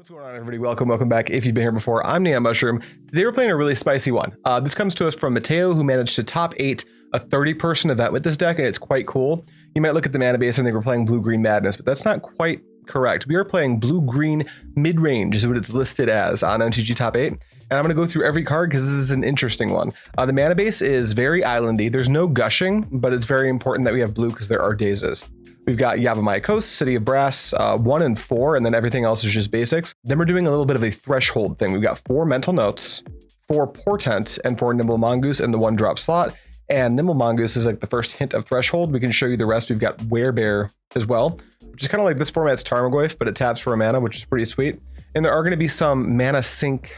What's going on, everybody? Welcome back. If you've been here before, I'm NeonMushroom. Today we're playing a really spicy one. This comes to us from Mateo, who managed to top 8 a 30-person event with this deck, and it's quite cool. You might look at the mana base and think we're playing Blue-Green Madness, but that's not quite correct. We are playing Blue-Green Mid-Range is what it's listed as on MTG Top 8, and I'm going to go through every card because this is an interesting one. The mana base is very islandy. There's no gushing, but it's very important that we have blue because there are Dazes. We've got Yavimaya Coast, City of Brass, 1 and 4, and then everything else is just basics. Then we're doing a little bit of a threshold thing. We've got 4 Mental Notes, 4 Portent, and 4 Nimble Mongoose in the 1-drop slot. And Nimble Mongoose is like the first hint of threshold. We can show you the rest. We've got Werebear as well, which is kind of like this format's Tarmogoyf, but it taps for a mana, which is pretty sweet. And there are going to be some mana sink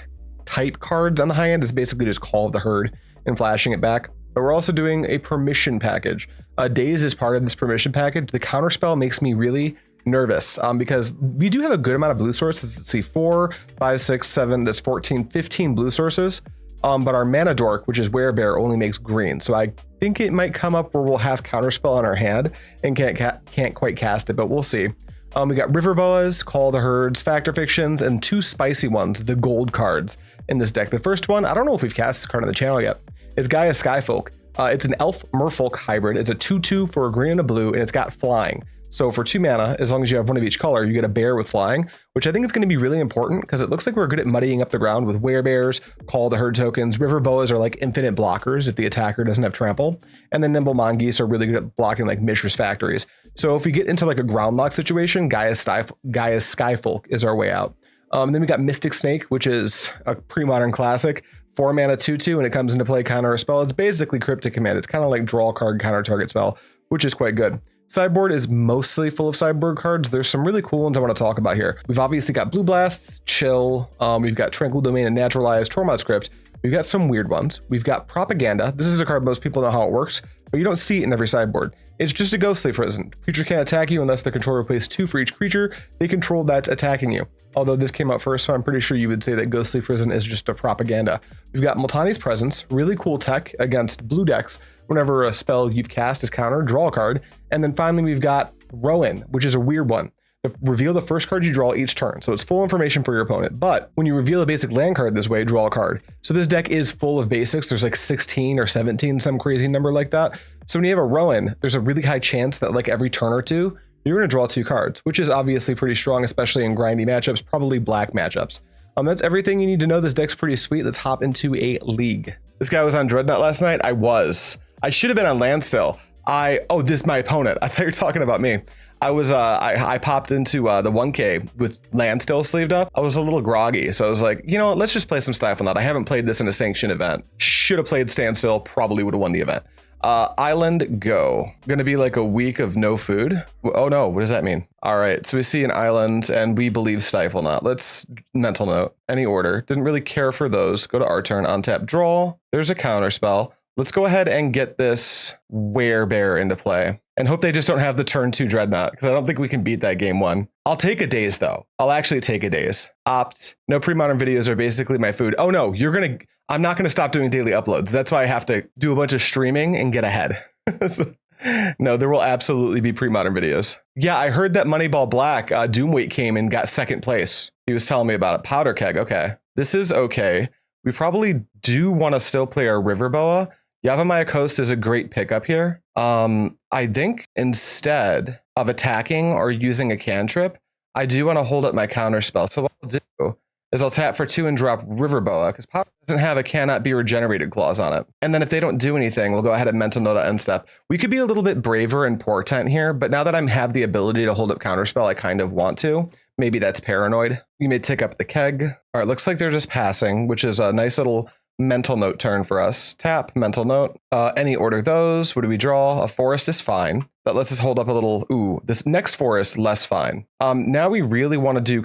type cards on the high end. It's basically just Call of the Herd and flashing it back. But we're also doing a permission package. Daze is part of this permission package. The Counterspell makes me really nervous because we do have a good amount of blue sources. Let's see, 4, 5, 6, 7, that's 14, 15 blue sources. But our mana dork, which is Werebear, only makes green. So I think it might come up where we'll have Counterspell on our hand and can't quite cast it, but we'll see. We got River Boas, Call the Herds, Factor Fictions, and 2 spicy ones, the gold cards in this deck. The first one, I don't know if we've cast this card on the channel yet. It's Gaea Skyfolk. It's an elf merfolk hybrid. It's a 2/2 for a green and a blue, and it's got flying. So for 2 mana, as long as you have one of each color, you get a bear with flying, which I think is going to be really important because it looks like we're good at muddying up the ground with Werebears, Call the Herd tokens. River Boas are like infinite blockers if the attacker doesn't have trample. And then Nimble Mongoose are really good at blocking like Mishra's Factories. So if we get into like a ground lock situation, Gaea Skyfolk is our way out. Then we got Mystic Snake, which is a pre-modern classic. 4 mana 2/2, and it comes into play counter a spell. It's basically Crypt command. It's kind of like draw a card, counter target spell, which is quite good. Sideboard is mostly full of sideboard cards. There's some really cool ones I want to talk about here. We've obviously got Blue Blasts, Chill. We've got Tranquil Domain and Naturalize, Tormod Crypt. We've got some weird ones. We've got Propaganda. This is a card most people know how it works, but you don't see it in every sideboard. It's just a ghostly prison. Creature can't attack you unless the controller plays 2 for each creature they control that's attacking you. Although this came out first, so I'm pretty sure you would say that ghostly prison is just a propaganda. We've got Multani's Presence, really cool tech against blue decks. Whenever a spell you've cast is countered, draw a card. And then finally, we've got Rowen, which is a weird one. Reveal the first card you draw each turn. So it's full information for your opponent. But when you reveal a basic land card this way, draw a card. So this deck is full of basics. There's like 16 or 17, some crazy number like that. So when you have a Rowen, there's a really high chance that like every turn or two, you're going to draw 2 cards, which is obviously pretty strong, especially in grindy matchups, probably black matchups. That's everything you need to know. This deck's pretty sweet. Let's hop into a league. This guy was on Dreadnought last night. I should have been on land still. This is my opponent. I thought you were talking about me. I popped into the 1K with land still sleeved up. I was a little groggy, so I was like, you know what, let's just play some Stifle Knot. I haven't played this in a sanctioned event. Should have played Standstill, probably would have won the event. Island go. Gonna be like a week of no food. Oh no, what does that mean? All right, so we see an island and we believe Stifle Knot. Let's mental note, any order. Didn't really care for those. Go to our turn, untap, draw. There's a counter spell. Let's go ahead and get this Werebear into play and hope they just don't have the turn 2 Dreadnought because I don't think we can beat that game 1. I'll take a Daze though. I'll actually take a Daze. Opt. No pre-modern videos are basically my food. Oh no, I'm not going to stop doing daily uploads. That's why I have to do a bunch of streaming and get ahead. No, there will absolutely be pre-modern videos. Yeah, I heard that Moneyball Black, Doomweight came and got 2nd place. He was telling me about it. Powder Keg. Okay. This is okay. We probably do want to still play our River Boa. Yavimaya Coast is a great pickup here. I think instead of attacking or using a cantrip, I do want to hold up my counter spell. So what I'll do is I'll tap for 2 and drop River Boa because Pop doesn't have a cannot be regenerated clause on it. And then if they don't do anything, we'll go ahead and mental note at end step. We could be a little bit braver in Portent here, but now that I have the ability to hold up counterspell, I kind of want to. Maybe that's paranoid. You may tick up the keg. All right, looks like they're just passing, which is a nice little mental note turn for us. Tap, mental note. Any order those. What do we draw? A forest is fine. That lets us hold up a little. Ooh, this next forest, less fine. Now we really want to do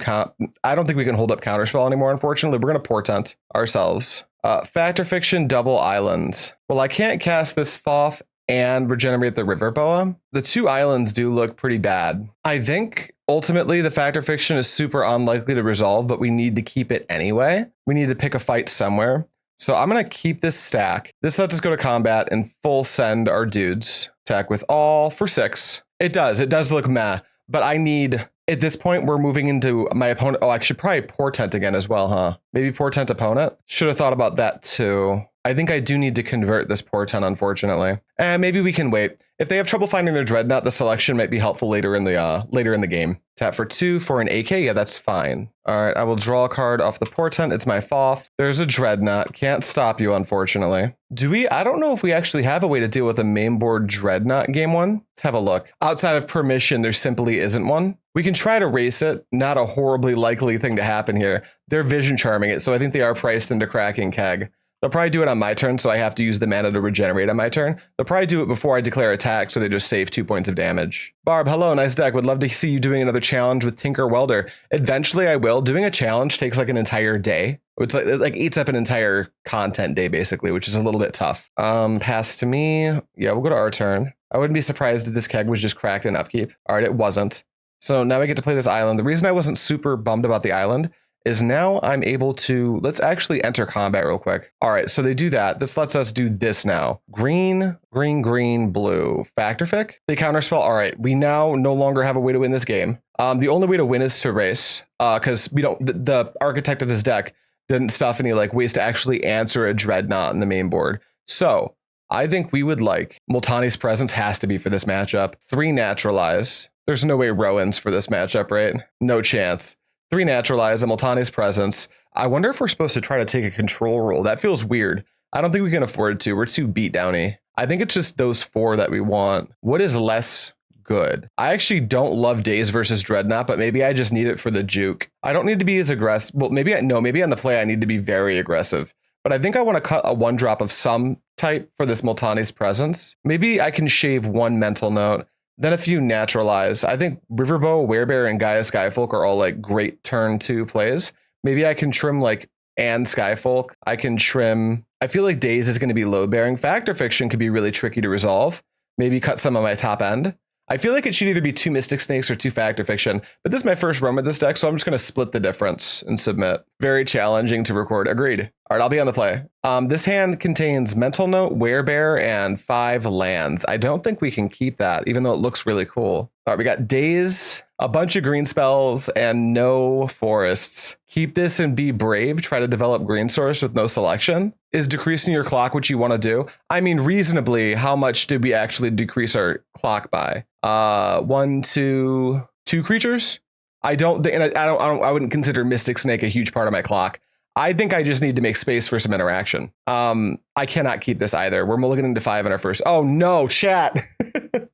I don't think we can hold up counterspell anymore, unfortunately. We're going to Portent ourselves. Factor Fiction, double islands. Well, I can't cast this Foff and regenerate the River Boa. The 2 islands do look pretty bad. I think ultimately the Factor Fiction is super unlikely to resolve, but we need to keep it anyway. We need to pick a fight somewhere. So I'm going to keep this stack. This lets us go to combat and full send our dudes. Attack with all for 6. It does look meh, but I need At this point, we're moving into my opponent. Oh, I should probably Portent again as well, huh? Maybe Portent opponent? Should have thought about that too. I think I do need to convert this Portent, unfortunately. And maybe we can wait. If they have trouble finding their Dreadnought, the selection might be helpful later in the game. Tap for 2 for an AK. Yeah, that's fine. All right, I will draw a card off the Portent. It's my Thoth. There's a Dreadnought. Can't stop you, unfortunately. Do we? I don't know if we actually have a way to deal with a main board Dreadnought game one. Let's have a look. Outside of permission, there simply isn't one. We can try to race it. Not a horribly likely thing to happen here. They're vision charming it, so I think they are priced into cracking keg. They'll probably do it on my turn, so I have to use the mana to regenerate on my turn. They'll probably do it before I declare attack, so they just save 2 points of damage. Barb, hello, nice deck. Would love to see you doing another challenge with Tinker Welder. Eventually I will. Doing a challenge takes like an entire day. It's like eats up an entire content day, basically, which is a little bit tough. Pass to me. Yeah, we'll go to our turn. I wouldn't be surprised if this keg was just cracked in upkeep. All right, it wasn't. So now I get to play this island. The reason I wasn't super bummed about the island is now I'm able to, let's actually enter combat real quick. All right, so they do that. This lets us do this now. Green, green, green, blue. Factor Fic? They counterspell. All right, we now no longer have a way to win this game. The only way to win is to race, because we don't, the architect of this deck didn't stuff any like ways to actually answer a Dreadnought in the main board. So I think we would like, Multani's Presence has to be for this matchup. 3 Naturalize. There's no way Rowen's for this matchup, right? No chance. 3 Naturalize, and Multani's Presence. I wonder if we're supposed to try to take a control role. That feels weird. I don't think we can afford to. We're too beat downy. I think it's just those 4 that we want. What is less good? I actually don't love Daze versus Dreadnought, but maybe I just need it for the juke. I don't need to be as aggressive. Well, maybe maybe on the play I need to be very aggressive. But I think I want to cut a 1-drop of some type for this Multani's Presence. Maybe I can shave 1 mental note. Then a few Naturalize. I think River Boa, Werebear, and Gaea Skyfolk are all like great turn 2 plays. Maybe I can trim like and Skyfolk. I can trim. I feel like Daze is going to be load bearing. Factor Fiction could be really tricky to resolve. Maybe cut some of my top end. I feel like it should either be 2 Mystic Snakes or 2 Factor Fiction, but this is my first run with this deck, so I'm just going to split the difference and submit. Very challenging to record. Agreed. All right, I'll be on the play. This hand contains Mental Note, Werebear, and 5 lands. I don't think we can keep that, even though it looks really cool. All right, we got Daze, a bunch of green spells, and no forests. Keep this and be brave. Try to develop green source with no selection. Is decreasing your clock what you want to do? I mean, reasonably, how much did we actually decrease our clock by? 1, 2 creatures. I wouldn't consider Mystic Snake a huge part of my clock. I think I just need to make space for some interaction. I cannot keep this either. We're mulliganing to 5 in our first. Oh no, chat.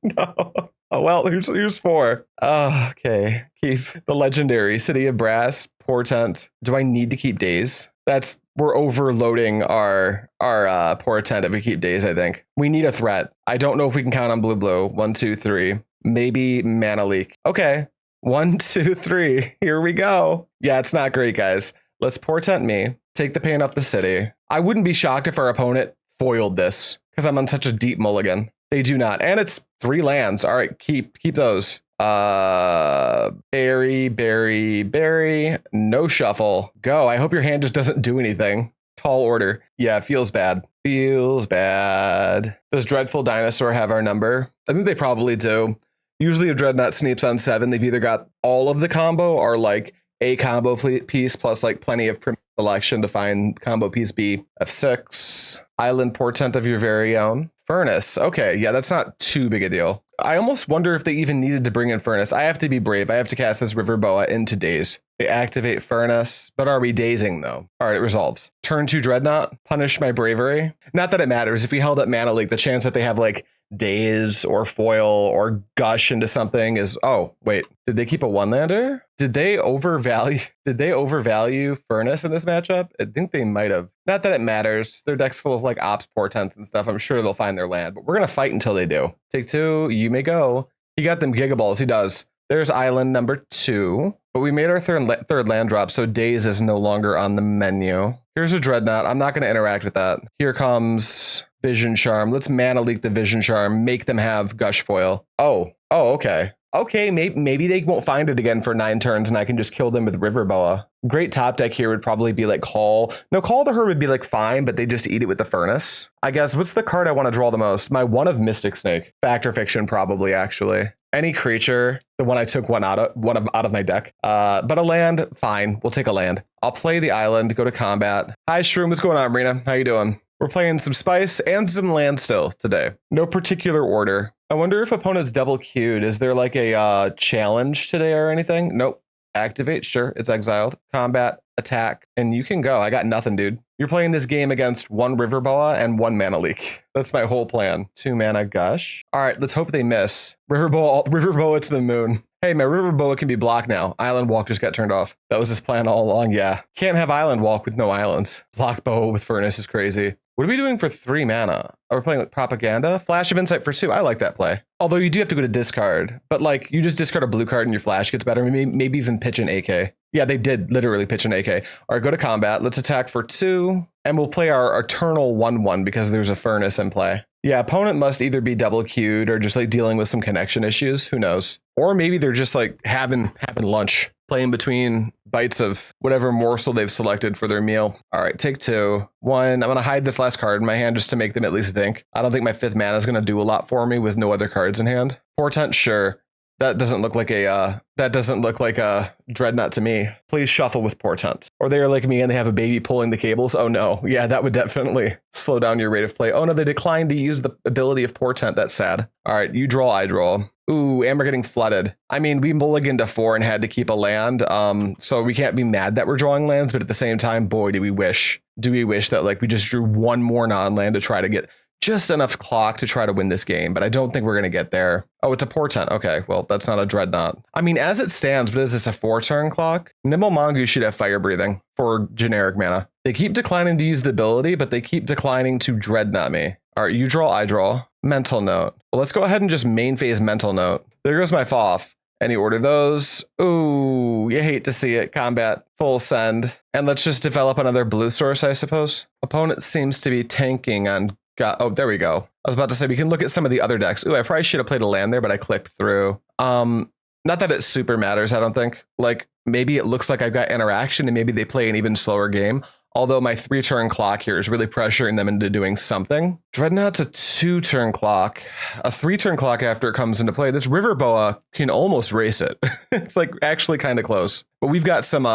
No. Oh well, here's 4. Okay. Keep the legendary City of Brass, Portent. Do I need to keep Daze? We're overloading our Portent if we keep Daze, I think. We need a threat. I don't know if we can count on blue. 1, 2, 3. Maybe mana leak. Okay. 1, 2, 3. Here we go. Yeah, it's not great, guys. Let's Portent me. Take the pain off the city. I wouldn't be shocked if our opponent foiled this because I'm on such a deep mulligan. They do not. And it's 3 lands. All right, keep those. Berry, no shuffle. Go. I hope your hand just doesn't do anything. Tall order. Yeah, feels bad. Feels bad. Does Dreadful Dinosaur have our number? I think they probably do. Usually if Dreadnought sneaks on 7, they've either got all of the combo or like a combo piece plus like plenty of selection to find combo piece B. F6. Island Portent of your very own. Furnace. Okay, yeah, that's not too big a deal. I almost wonder if they even needed to bring in Furnace. I have to be brave. I have to cast this River Boa into Daze. They activate Furnace, but are we dazing though? All right, it resolves. Turn 2 Dreadnought. Punish my bravery. Not that it matters. If we held up Mana Leak, the chance that they have like Daze or Foil or Gush into something is, oh, wait. Did they keep a 1-lander? Did they overvalue Furnace in this matchup? I think they might have. Not that it matters. Their deck's full of like Ops Portents and stuff. I'm sure they'll find their land, but we're going to fight until they do. Take 2. You may go. He got them Gigaballs. He does. There's island number 2, but we made our third land drop, so Daze is no longer on the menu. Here's a Dreadnought. I'm not going to interact with that. Here comes Vision Charm. Let's Mana Leak the Vision Charm. Make them have Gush Foil. Oh, okay. Okay, maybe they won't find it again for 9 turns and I can just kill them with River Boa. Great top deck here would probably be like Call. No, Call the Herd would be like fine, but they just eat it with the Furnace. I guess, what's the card I want to draw the most? My 1 of Mystic Snake. Factor Fiction probably, actually. Any creature, the one I took out of my deck. But a land, fine. We'll take a land. I'll play the island, go to combat. Hi, Shroom. What's going on, Marina? How you doing? We're playing some spice and some land still today. No particular order. I wonder if opponent's double queued. Is there like a challenge today or anything? Nope. Activate, sure, it's exiled. Combat, attack, and you can go. I got nothing, dude. You're playing this game against 1 River Boa and 1 mana leak. That's my whole plan. 2 mana gush. All right, let's hope they miss. River Boa to the moon. Hey, my River Boa can be blocked now. Island Walk just got turned off. That was his plan all along, yeah. Can't have Island Walk with no islands. Block Boa with Furnace is crazy. What are we doing for 3 mana? Are we playing like Propaganda? Flash of Insight for 2. I like that play. Although you do have to go to discard. But like, you just discard a blue card and your flash gets better. Maybe even pitch an AK. Yeah, they did literally pitch an AK. All right, go to combat. Let's attack for 2. And we'll play our Eternal 1/1 because there's a Furnace in play. Yeah, opponent must either be double queued or just like dealing with some connection issues. Who knows? Or maybe they're just like having lunch, playing between bites of whatever morsel they've selected for their meal. All right, take 2. 1. I'm going to hide this last card in my hand just to make them at least think. I don't think my 5th mana is going to do a lot for me with no other cards in hand. Portent, sure. That doesn't look like a Dreadnought to me. Please shuffle with Portent. Or they are like me and they have a baby pulling the cables. Oh no. Yeah, that would definitely slow down your rate of play. Oh no, they declined to use the ability of Portent. That's sad. All right, you draw, I draw. Ooh, and we're getting flooded. I mean, we mulliganed to 4 and had to keep a land. So we can't be mad that we're drawing lands, but at the same time, boy, do we wish that like we just drew 1 more non-land to try to get just enough clock to try to win this game, but I don't think we're going to get there. Oh, it's a Portent. Okay, well, that's not a Dreadnought. I mean, as it stands, but is this a 4-turn clock? Nimble Mongoose should have fire breathing for generic mana. They keep declining to use the ability, but they keep declining to Dreadnought me. All right, you draw, I draw. Mental Note. Well, let's go ahead and just main phase Mental Note. There goes my Foth. Any order those. Ooh, you hate to see it. Combat, full send. And let's just develop another blue source, I suppose. Opponent seems to be tanking on... Oh, there we go. I was about to say we can look at some of the other decks. Ooh, I probably should have played a land there, but I clicked through. Not that it super matters, I don't think. Like, maybe it looks like I've got interaction and maybe they play an even slower game. Although my 3-turn clock here is really pressuring them into doing something. Dreadnought's a 2-turn clock. A 3-turn clock after it comes into play. This River Boa can almost race it. It's like actually kind of close. But we've got some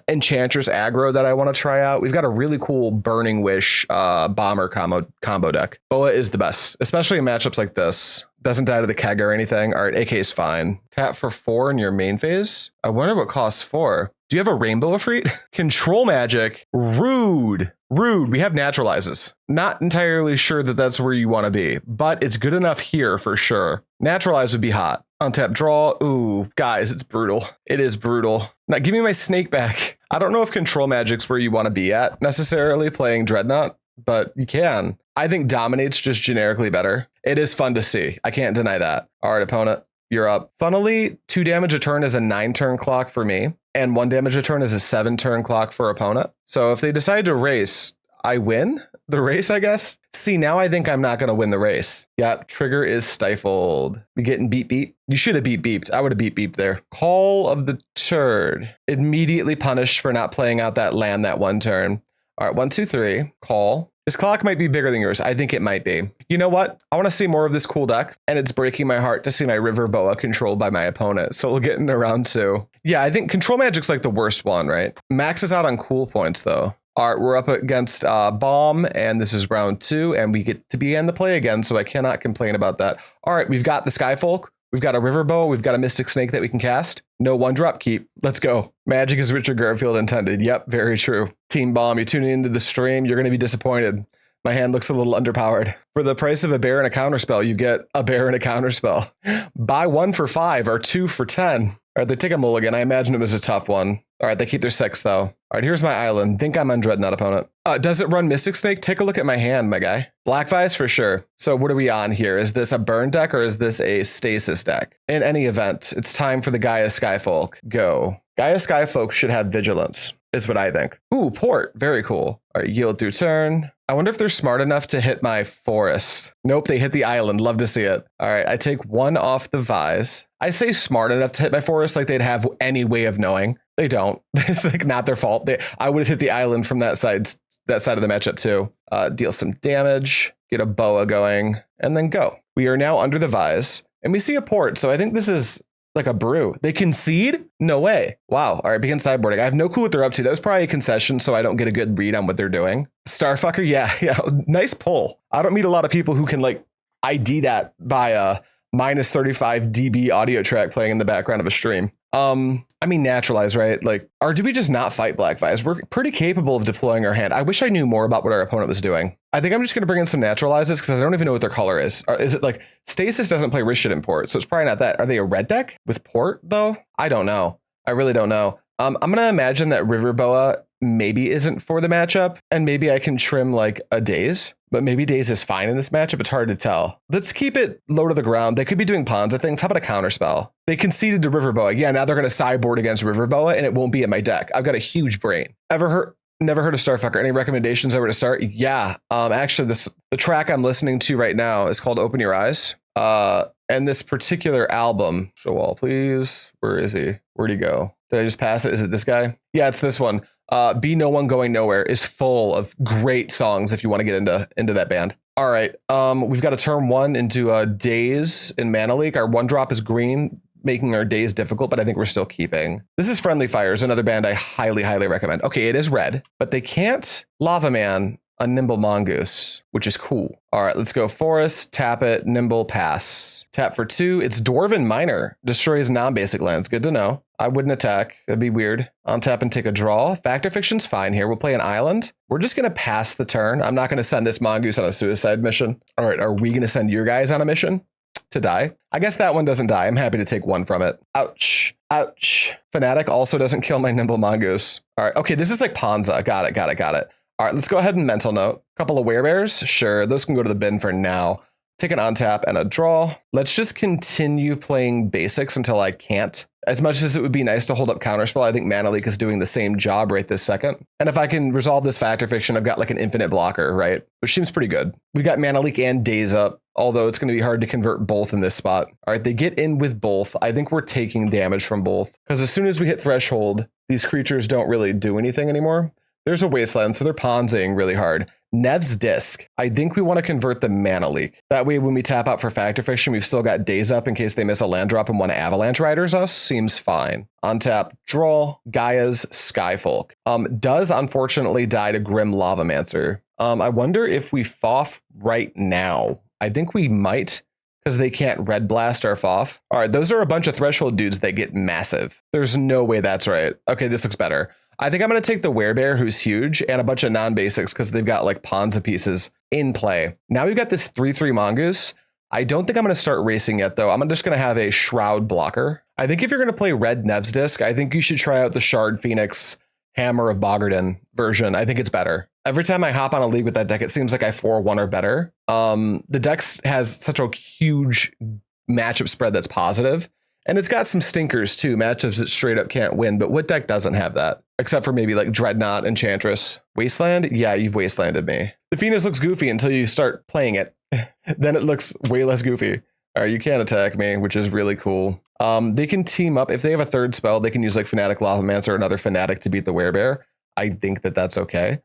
Enchantress aggro that I want to try out. We've got a really cool Burning Wish bomber combo deck. Boa is the best, especially in matchups like this. Doesn't die to the keg or anything. All right, AK is fine. Tap for 4 in your main phase. I wonder what costs 4. Do you have a Rainbow Efreet? Control Magic. Rude. Rude. We have Naturalizes. Not entirely sure that that's where you want to be, but it's good enough here for sure. Naturalize would be hot. Untap draw. Ooh, guys, it's brutal. It is brutal. Now give me my snake back. I don't know if Control Magic's where you want to be at necessarily playing Dreadnought, but you can. I think Dominate's just generically better. It is fun to see. I can't deny that. All right, opponent, you're up. Funnily, 2 damage a turn is a 9-turn clock for me, and 1 damage a turn is a 7-turn clock for opponent. So if they decide to race, I win the race, I guess. See, now I think I'm not going to win the race. Yep, trigger is stifled. We getting beep. You should have beeped. I would have beep there. Call of the Turd. Immediately punished for not playing out that land that 1 turn. All right, 1, 2, 3. Call. This clock might be bigger than yours. I think it might be. You know what? I want to see more of this cool deck, and it's breaking my heart to see my River Boa controlled by my opponent. So we'll get into round 2. Yeah, I think Control Magic's like the worst one, right? Max is out on cool points, though. All right, we're up against Bomb, and this is round 2, and we get to be in the play again, so I cannot complain about that. All right, we've got the Skyfolk. We've got a River Boa. We've got a Mystic Snake that we can cast. No 1-drop keep. Let's go. Magic is Richard Garfield intended. Yep, very true. Team Bomb, you're tuning into the stream. You're going to be disappointed. My hand looks a little underpowered. For the price of a bear and a counterspell, you get a bear and a counterspell. Buy 1 for 5 or 2 for 10. All right, they take a mulligan. I imagine it was a tough one. All right, they keep their 6, though. All right, here's my island. Think I'm on Dreadnought, opponent. Does it run Mystic Snake? Take a look at my hand, my guy. Black Vise for sure. So what are we on here? Is this a burn deck or is this a stasis deck? In any event, it's time for the Gaea Skyfolk. Go. Gaea Skyfolk should have Vigilance, is what I think. Ooh, Port. Very cool. All right, yield through turn. I wonder if they're smart enough to hit my forest. Nope, they hit the island. Love to see it. All right, I take 1 off the Vise. I say smart enough to hit my forest like they'd have any way of knowing. They don't. It's like not their fault. I would have hit the island from that side of the matchup too. Deal some damage, get a Boa going, and then go. We are now under the Vise. And we see a port, so I think this is like a brew. They concede? No way. Wow. All right, begin sideboarding. I have no clue what they're up to. That was probably a concession, so I don't get a good read on what they're doing. Starfucker, yeah. Nice pull. I don't meet a lot of people who can like ID that by a minus 35 dB audio track playing in the background of a stream. I mean, Naturalize, right? Like, or do we just not fight Black Vise? We're pretty capable of deploying our hand. I wish I knew more about what our opponent was doing. I think I'm just going to bring in some Naturalizes because I don't even know what their color is. Or is it like Stasis doesn't play Rishit in Port, so it's probably not that. Are they a red deck with Port though? I don't know. I really don't know. I'm going to imagine that River Boa maybe isn't for the matchup, and maybe I can trim like a Daze, but maybe Daze is fine in this matchup. It's hard to tell. Let's keep it low to the ground. They could be doing Ponza things. How about a Counterspell? They conceded to River Boa. Yeah, now they're going to sideboard against River Boa, and it won't be in my deck. I've got a huge brain. Never heard of Starfucker. Any recommendations over to start? Yeah. Actually, the track I'm listening to right now is called Open Your Eyes. And this particular album, show wall, please. Where is he? Where'd he go? Did I just pass it? Is it this guy? Yeah, it's this one. Be No One Going Nowhere is full of great songs if you want to get into that band. All right. We've got to turn one into a Daze in Mana Leak. Our one drop is green, making our days difficult, but I think we're still keeping. This is Friendly Fires, another band I highly, highly recommend. Okay, it is red, but they can't Lava Man a Nimble Mongoose, which is cool. All right, let's go Forest, tap it, Nimble, pass. Tap for 2. It's Dwarven Miner. Destroys non-basic lands. Good to know. I wouldn't attack. That'd be weird. On tap and take a draw. Factor Fiction's fine here. We'll play an island. We're just going to pass the turn. I'm not going to send this Mongoose on a suicide mission. All right, are we going to send your guys on a mission to die? I guess that one doesn't die. I'm happy to take one from it. Ouch. Ouch. Fnatic also doesn't kill my Nimble Mongoose. All right, okay, this is like Ponza. Got it. All right, let's go ahead and mental note. Couple of Werebears. Sure, those can go to the bin for now. Take an on tap and a draw. Let's just continue playing basics until I can't. As much as it would be nice to hold up Counterspell, I think Mana Leak is doing the same job right this second. And if I can resolve this Factor Fiction, I've got like an infinite blocker, right? Which seems pretty good. We've got Mana Leak and Daze up, although it's going to be hard to convert both in this spot. All right, they get in with both. I think we're taking damage from both. Because as soon as we hit Threshold, these creatures don't really do anything anymore. There's a Wasteland, so they're ponzing really hard. Nev's Disc. I think we want to convert the Mana Leak. That way, when we tap out for Factor Fiction, we've still got Daze up in case they miss a land drop and want to Avalanche Riders us. Seems fine. On tap, draw, Gaea's Skyfolk. Does unfortunately die to Grim Lavamancer. I wonder if we Foff right now. I think we might, because they can't Red Blast our Foff. All right, those are a bunch of Threshold dudes that get massive. There's no way that's right. Okay, this looks better. I think I'm going to take the Werebear, who's huge, and a bunch of non-basics because they've got like Ponza pieces in play. Now we've got this 3/3 Mongoose. I don't think I'm going to start racing yet, though. I'm just going to have a Shroud blocker. I think if you're going to play red Nev's Disc, I think you should try out the Shard Phoenix Hammer of Bogarden version. I think it's better. Every time I hop on a league with that deck, it seems like I 4-1 or better. The deck has such a huge matchup spread that's positive. And it's got some stinkers too, matchups that straight up can't win. But what deck doesn't have that? Except for maybe like Dreadnought, Enchantress. Wasteland? Yeah, you've Wastelanded me. The Phoenix looks goofy until you start playing it. Then it looks way less goofy. All right, you can't attack me, which is really cool. They can team up. If they have a third spell, they can use like Fnatic Lavamancer or another Fnatic to beat the Werebear. I think that that's okay.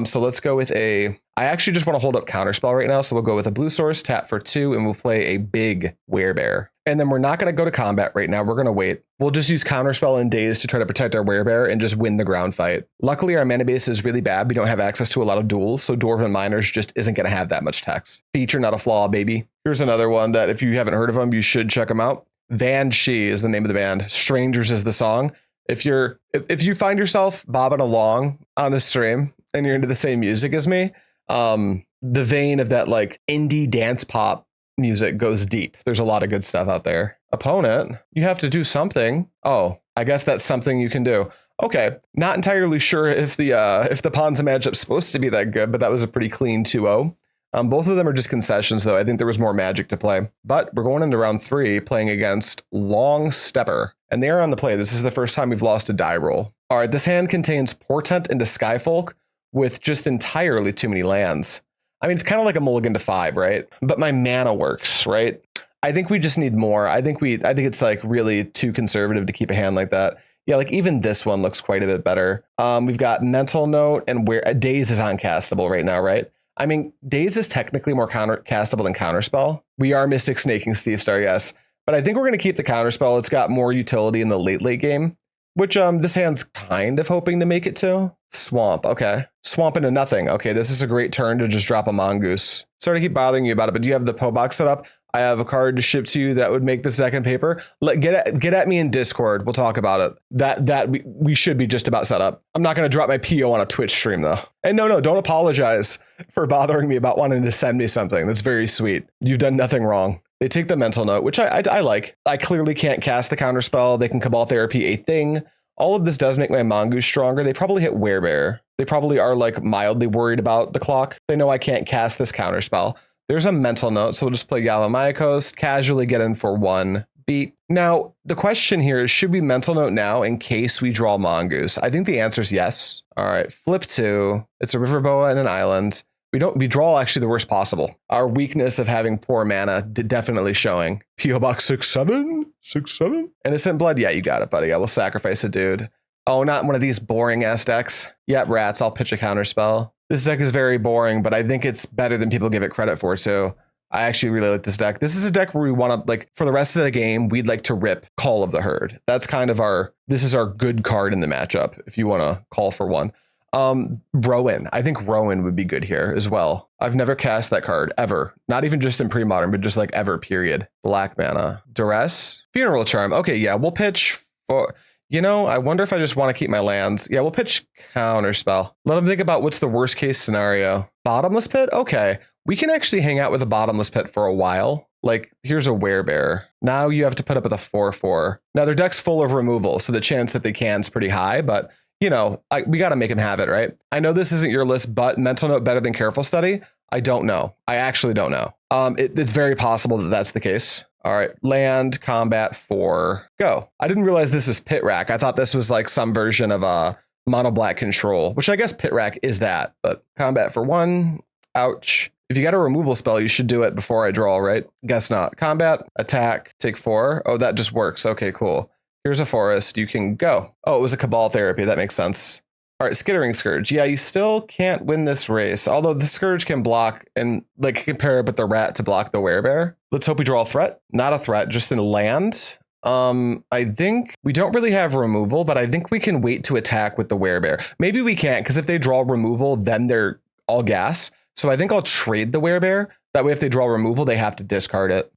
So let's go with I actually just want to hold up Counterspell right now. So we'll go with a blue source, tap for 2, and we'll play a big Werebear. And then we're not going to go to combat right now. We're going to wait. We'll just use Counterspell and Daze to try to protect our Werebear and just win the ground fight. Luckily, our mana base is really bad. We don't have access to a lot of duels, so Dwarven Miners just isn't going to have that much text. Feature, not a flaw, baby. Here's another one that if you haven't heard of them, you should check them out. Van She is the name of the band. Strangers is the song. If you find yourself bobbing along on the stream and you're into the same music as me, the vein of that like indie dance pop music goes deep. There's a lot of good stuff out there. Opponent, you have to do something. Oh, I guess that's something you can do. Okay, not entirely sure if the Ponza matchup's supposed to be that good, but that was a pretty clean 2-0. Both of them are just concessions, though. I think there was more magic to play. But we're going into round 3 playing against Long Stepper. And they are on the play. This is the first time we've lost a die roll. All right, this hand contains Portent into Skyfolk with just entirely too many lands. I mean, it's kind of like a mulligan to 5, right? But my mana works, right? I think we just need more. I think it's like really too conservative to keep a hand like that. Yeah, like even this one looks quite a bit better. We've got Mental Note and where Daze is uncastable right now, right? I mean, Daze is technically more castable than Counterspell. We are Mystic Snaking Steve Star, yes. But I think we're going to keep the Counterspell. It's got more utility in the late game, which this hand's kind of hoping to make it to. Swamp, okay. Swamp into nothing. Okay, this is a great turn to just drop a Mongoose. Sorry to keep bothering you about it, but do you have the PO box set up? I have a card to ship to you that would make the second paper. Get at me in Discord. We'll talk about it. That we should be just about set up. I'm not going to drop my PO on a Twitch stream though. And no, don't apologize for bothering me about wanting to send me something. That's very sweet. You've done nothing wrong. They take the mental note, which I like. I clearly can't cast the Counterspell. They can Cabal Therapy a thing. All of this does make my Mongoose stronger. They probably hit Werebear. They probably are like mildly worried about the clock. They know I can't cast this Counterspell. There's a mental note, so we'll just play Yavimaya Coast, casually get in for 1 beat. Now, the question here is, should we mental note now in case we draw Mongoose? I think the answer is yes. All right, flip 2. It's a River Boa and an island. We draw actually the worst possible. Our weakness of having poor mana definitely showing. PO Box 6-7? 6-7? Innocent Blood? Yeah, you got it, buddy. I will sacrifice a dude. Oh, not one of these boring ass decks. Yep, rats, I'll pitch a Counterspell. This deck is very boring, but I think it's better than people give it credit for too. I actually really like this deck. This is a deck where we want to, like, for the rest of the game, we'd like to rip Call of the Herd. That's kind of this is our good card in the matchup, if you want to call for one. Rowen. I think Rowen would be good here as well. I've never cast that card ever. Not even just in Premodern, but just like ever, period. Black mana. Duress. Funeral Charm. Okay, yeah, we'll pitch for... You know, I wonder if I just want to keep my lands. Yeah, we'll pitch Counterspell. Let them think about what's the worst case scenario. Bottomless Pit? Okay. We can actually hang out with a Bottomless Pit for a while. Like, here's a Werebear. Now you have to put up with a 4-4. Now their deck's full of removal, so the chance that they can is pretty high, but, you know, we got to make them have it, right? I know this isn't your list, but mental note better than careful study? I don't know. I actually don't know. It's very possible that that's the case. All right, land, combat 4, go. I didn't realize this was Pit Rack. I thought this was like some version of a mono black control, which I guess Pit Rack is that, but combat for 1, ouch. If you got a removal spell, you should do it before I draw, right? Guess not. Combat, attack, take 4. Oh, that just works. Okay, cool. Here's a forest. You can go. Oh, it was a Cabal Therapy. That makes sense. All right, Skittering Scourge. Yeah, you still can't win this race, although the Scourge can block and like compare it with the rat to block the Werebear. Let's hope we draw a threat. Not a threat, just in land. I think we don't really have removal, but I think we can wait to attack with the Werebear. Maybe we can't, because if they draw removal, then they're all gas. So I think I'll trade the Werebear. That way, if they draw removal, they have to discard it.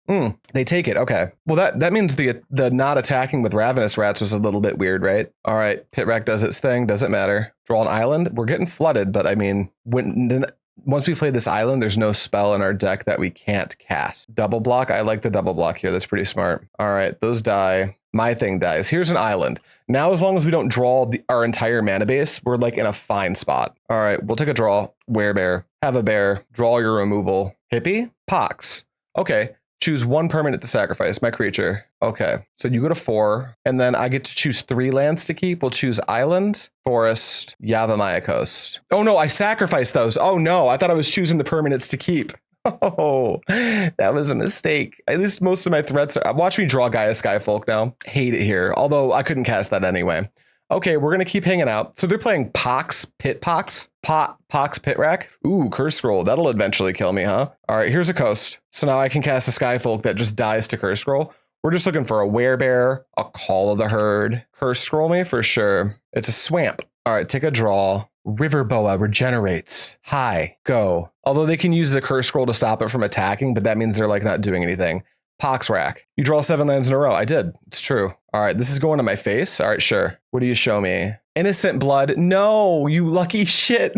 They take it. Okay. Well, that means the not attacking with Ravenous Rats was a little bit weird, right? All right. Pit Rack does its thing. Doesn't matter. Draw an island. We're getting flooded, but I mean, once we play this island, there's no spell in our deck that we can't cast. Double block. I like the double block here. That's pretty smart. All right. Those die. My thing dies. Here's an island. Now, as long as we don't draw our entire mana base, we're like in a fine spot. All right. We'll take a draw. Werebear. Have a bear. Draw your removal. Hippie? Pox. Okay. Choose 1 permanent to sacrifice. My creature. Okay. So you go to 4, and then I get to choose 3 lands to keep. We'll choose Island, Forest, Yavimaya Coast. Oh no, I sacrificed those. Oh no, I thought I was choosing the permanents to keep. Oh, that was a mistake. At least most of my threats are... Watch me draw Gaea Skyfolk now. Hate it here. Although I couldn't cast that anyway. Okay, we're going to keep hanging out. So they're playing Pox, Pit Pox, Pox, Pit Rack. Ooh, Curse Scroll. That'll eventually kill me, huh? All right, here's a coast. So now I can cast a Skyfolk that just dies to Curse Scroll. We're just looking for a Werebear, a Call of the Herd. Curse Scroll me for sure. It's a swamp. All right, take a draw. River Boa regenerates. Hi, go. Although they can use the Curse Scroll to stop it from attacking, but that means they're like not doing anything. Pox Rack. You draw 7 lands in a row. I did. It's true. All right, this is going to my face. All right, sure. What do you show me? Innocent Blood. No, you lucky shit.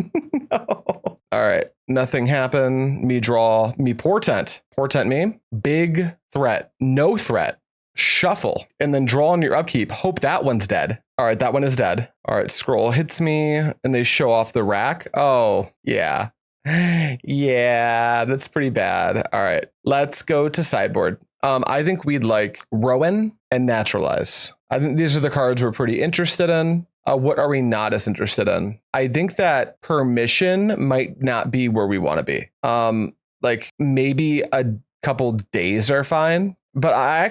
No. All right, nothing happened. Me draw. Me Portent. Portent me. Big threat. No threat. Shuffle. And then draw on your upkeep. Hope that one's dead. All right, that one is dead. All right, scroll hits me and they show off the rack. Oh, yeah. Yeah, that's pretty bad. All right, let's go to sideboard. I think we'd like Rowen and Naturalize. I think these are the cards we're pretty interested in. What are we not as interested in? I think that Permission might not be where we want to be. Like maybe a couple Daze are fine, but I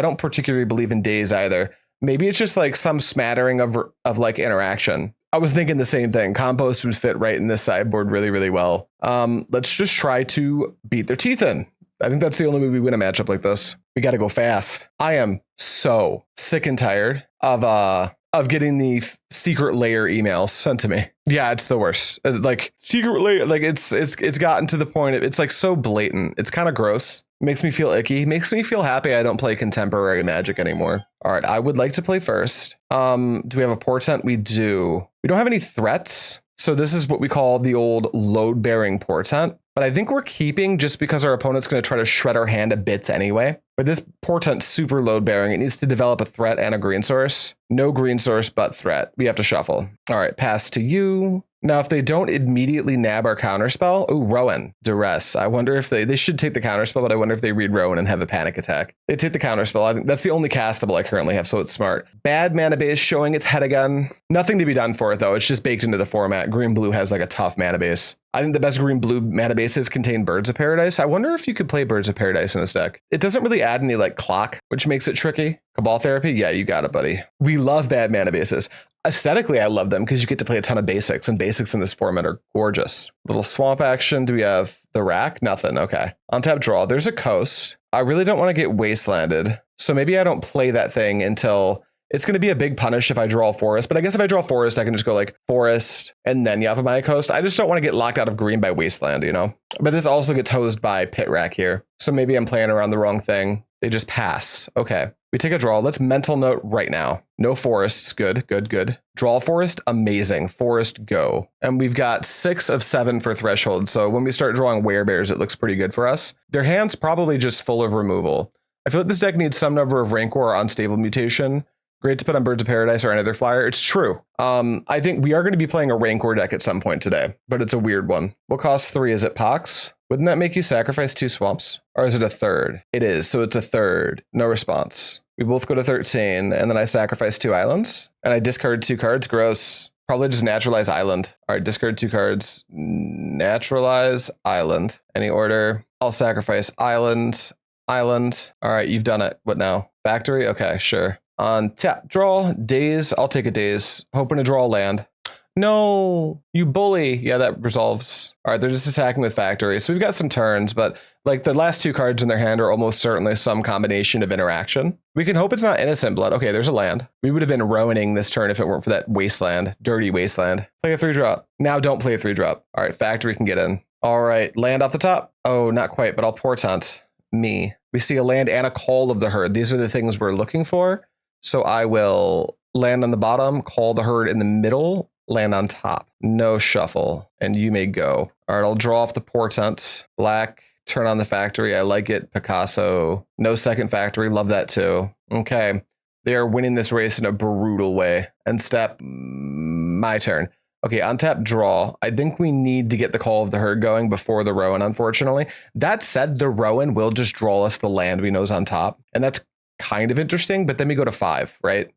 don't particularly believe in Daze either. Maybe it's just like some smattering of like interaction. I was thinking the same thing. Compost would fit right in this sideboard really, really well. Let's just try to beat their teeth in. I think that's the only way we win a matchup like this. We got to go fast. I am so sick and tired of getting the secret layer emails sent to me. Yeah, it's the worst. Like secret layer, like it's gotten to the point it's like so blatant. It's kind of gross. Makes me feel icky. Makes me feel happy I don't play contemporary Magic anymore. All right, I would like to play first. Do we have a Portent? We do. We don't have any threats. So this is what we call the old load-bearing Portent. But I think we're keeping just because our opponent's going to try to shred our hand to bits anyway. But this Portent's super load-bearing. It needs to develop a threat and a green source. No green source, but threat. We have to shuffle. All right, pass to you. Now, if they don't immediately nab our counterspell, ooh, Rowen, Duress. I wonder if they should take the counterspell, but I wonder if they read Rowen and have a panic attack. They take the counterspell. I think that's the only castable I currently have, so it's smart. Bad mana base showing its head again. Nothing to be done for it, though. It's just baked into the format. Green-blue has like a tough mana base. I think the best green-blue mana bases contain Birds of Paradise. I wonder if you could play Birds of Paradise in this deck. It doesn't really add any like clock, which makes it tricky. Cabal Therapy? Yeah, you got it, buddy. We love bad mana bases. Aesthetically, I love them because you get to play a ton of basics, and basics in this format are gorgeous. Little swamp action. Do we have the rack? Nothing. Okay. On tap draw. There's a coast. I really don't want to get wastelanded. So maybe I don't play that thing until it's going to be a big punish if I draw forest. But I guess if I draw forest, I can just go like forest and then Yavimaya Coast. I just don't want to get locked out of green by wasteland, you know? But this also gets hosed by pit rack here. So maybe I'm playing around the wrong thing. They just pass. Okay. We take a draw. Let's mental note right now. No forests. Good, good, good. Draw forest. Amazing. Forest, go. And we've got 6 of 7 for threshold. So when we start drawing werebears, it looks pretty good for us. Their hand's probably just full of removal. I feel like this deck needs some number of Rancor or Unstable Mutation. Great to put on Birds of Paradise or another flyer. It's true. I think we are going to be playing a Rancor deck at some point today, but it's a weird one. What costs 3? Is it Pox? Wouldn't that make you sacrifice 2 swamps? Or is it a third? It is, so it's a third. No response. We both go to 13, and then I sacrifice 2 islands, and I discard 2 cards. Gross. Probably just Naturalize Island. All right, discard 2 cards. Naturalize Island. Any order? I'll sacrifice Island. Island. All right, you've done it. What now? Factory? Okay, sure. On tap, draw, Daze. I'll take a Daze. Hoping to draw land. No, you bully. Yeah, that resolves. All right, they're just attacking with factory. So we've got some turns, but like the last 2 cards in their hand are almost certainly some combination of interaction. We can hope it's not Innocent Blood. Okay, there's a land. We would have been Rowening this turn if it weren't for that wasteland, dirty wasteland. Play a 3-drop. Now don't play a 3-drop. All right, factory can get in. All right, land off the top. Oh, not quite, but I'll Portent me. We see a land and a Call of the Herd. These are the things we're looking for. So I will land on the bottom, call the herd in the middle, land on top. No shuffle, and you may go. All right, I'll draw off the Portent. Black, turn on the factory. I like it. Picasso. No second factory. Love that too. Okay. They are winning this race in a brutal way. End step, my turn. Okay, on tap, draw. I think we need to get the Call of the Herd going before the Rowen, unfortunately. That said, the Rowen will just draw us the land we know is on top, and that's kind of interesting, but then we go to 5, right?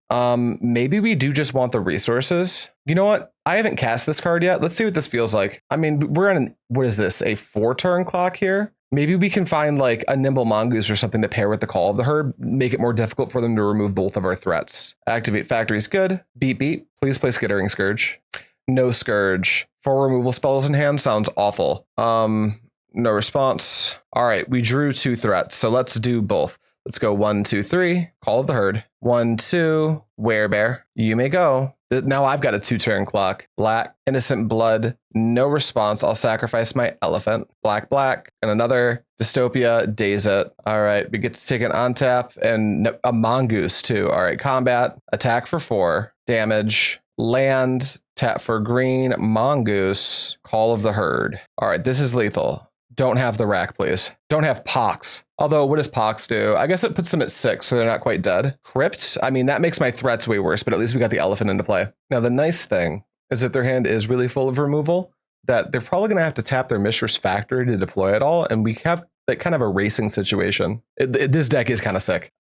Maybe we do just want the resources. You know what? I haven't cast this card yet. Let's see what this feels like. I mean, we're on what is this? A 4-turn clock here? Maybe we can find like a Nimble Mongoose or something to pair with the Call of the Herd, make it more difficult for them to remove both of our threats. Activate factories, good. Beat, beat. Please play Skittering Scourge. No Scourge. 4 removal spells in hand sounds awful. No response. All right, we drew 2 threats, so let's do both. Let's go 1, 2, 3. Call of the Herd. 1, 2. Werebear. You may go. Now I've got a 2-turn clock. Black. Innocent Blood. No response. I'll sacrifice my elephant. Black, black. And another Dystopia. Daze it. All right. We get to take an on tap and a Mongoose too. All right. Combat. Attack for 4. Damage. Land. Tap for green. Mongoose. Call of the Herd. All right. This is lethal. Don't have the rack, please. Don't have Pox. Although, what does Pox do? I guess it puts them at 6, so they're not quite dead. Crypt? I mean, that makes my threats way worse, but at least we got the elephant into play. Now, the nice thing is that their hand is really full of removal, that they're probably going to have to tap their Mishra's Factory to deploy it all, and we have like kind of a racing situation. This deck is kind of sick.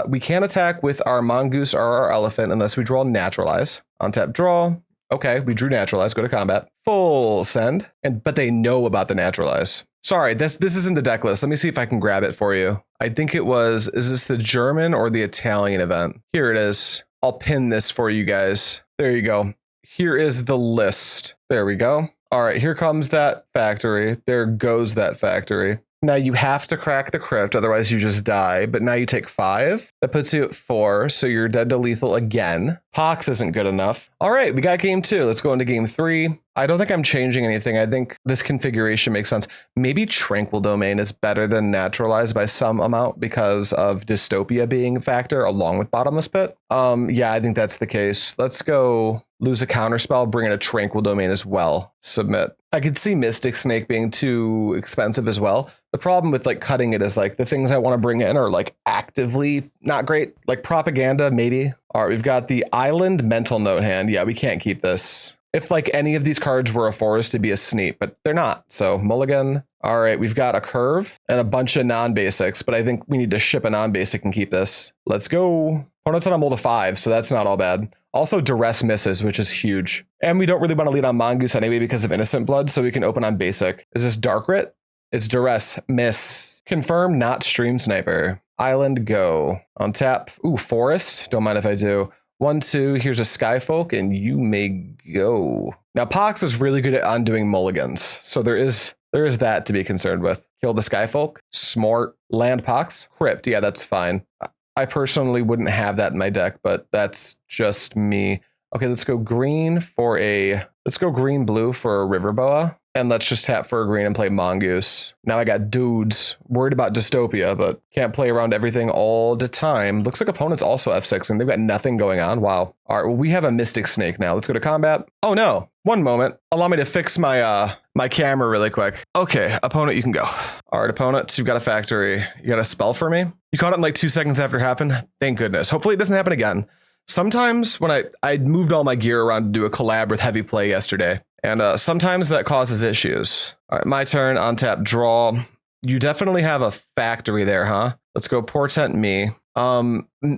We can't attack with our Mongoose or our elephant unless we draw Naturalize. On tap, draw. Okay, we drew Naturalize, go to combat. Full send. But they know about the Naturalize. Sorry, this isn't the deck list. Let me see if I can grab it for you. I think it was, is this the German or the Italian event? Here it is. I'll pin this for you guys. There you go. Here is the list. There we go. All right, here comes that factory. There goes that factory. Now you have to crack the crypt, otherwise you just die. But now you take 5. That puts you at 4, so you're dead to lethal again. Pox isn't good enough. All right, we got game 2. Let's go into game 3. I don't think I'm changing anything. I think this configuration makes sense. Maybe Tranquil Domain is better than Naturalize by some amount because of Dystopia being a factor along with Bottomless Pit. Yeah, I think that's the case. Let's go lose a Counterspell, bring in a Tranquil Domain as well. Submit. I could see Mystic Snake being too expensive as well. The problem with like cutting it is like the things I want to bring in are like actively not great. Like Propaganda, maybe. All right, we've got the Island Mental Note hand. Yeah, we can't keep this. If like any of these cards were a forest to be a sneak, but they're not. So mulligan. All right, we've got a curve and a bunch of non-basics, but I think we need to ship a non-basic and keep this. Let's go. Opponent's on a mold of 5, so that's not all bad. Also, Duress misses, which is huge. And we don't really want to lead on Mongoose anyway because of Innocent Blood, so we can open on basic. Is this Dark Writ? It's Duress. Miss. Confirm, not Stream Sniper. Island, go. On tap. Ooh, Forest. Don't mind if I do. 1, 2, here's a Skyfolk, and you may go. Now, Pox is really good at undoing mulligans, so there is that to be concerned with. Kill the Skyfolk. Smart. Land Pox. Crypt, yeah, that's fine. I personally wouldn't have that in my deck, but that's just me. Okay, let's go green blue for a River Boa. And let's just tap for a green and play Mongoose. Now I got dudes. Worried about Dystopia, but can't play around everything all the time. Looks like opponent's also F6 and they've got nothing going on. Wow. All right, well, we have a Mystic Snake now. Let's go to combat. Oh no, one moment. Allow me to fix my my camera really quick. Okay, opponent, you can go. All right, opponent, you've got a factory. You got a spell for me? You caught it in like 2 seconds after it happened. Thank goodness. Hopefully it doesn't happen again. Sometimes when I moved all my gear around to do a collab with Heavy Play yesterday, and sometimes that causes issues. All right, my turn, on tap, draw. You definitely have a factory there, huh? Let's go Portent me.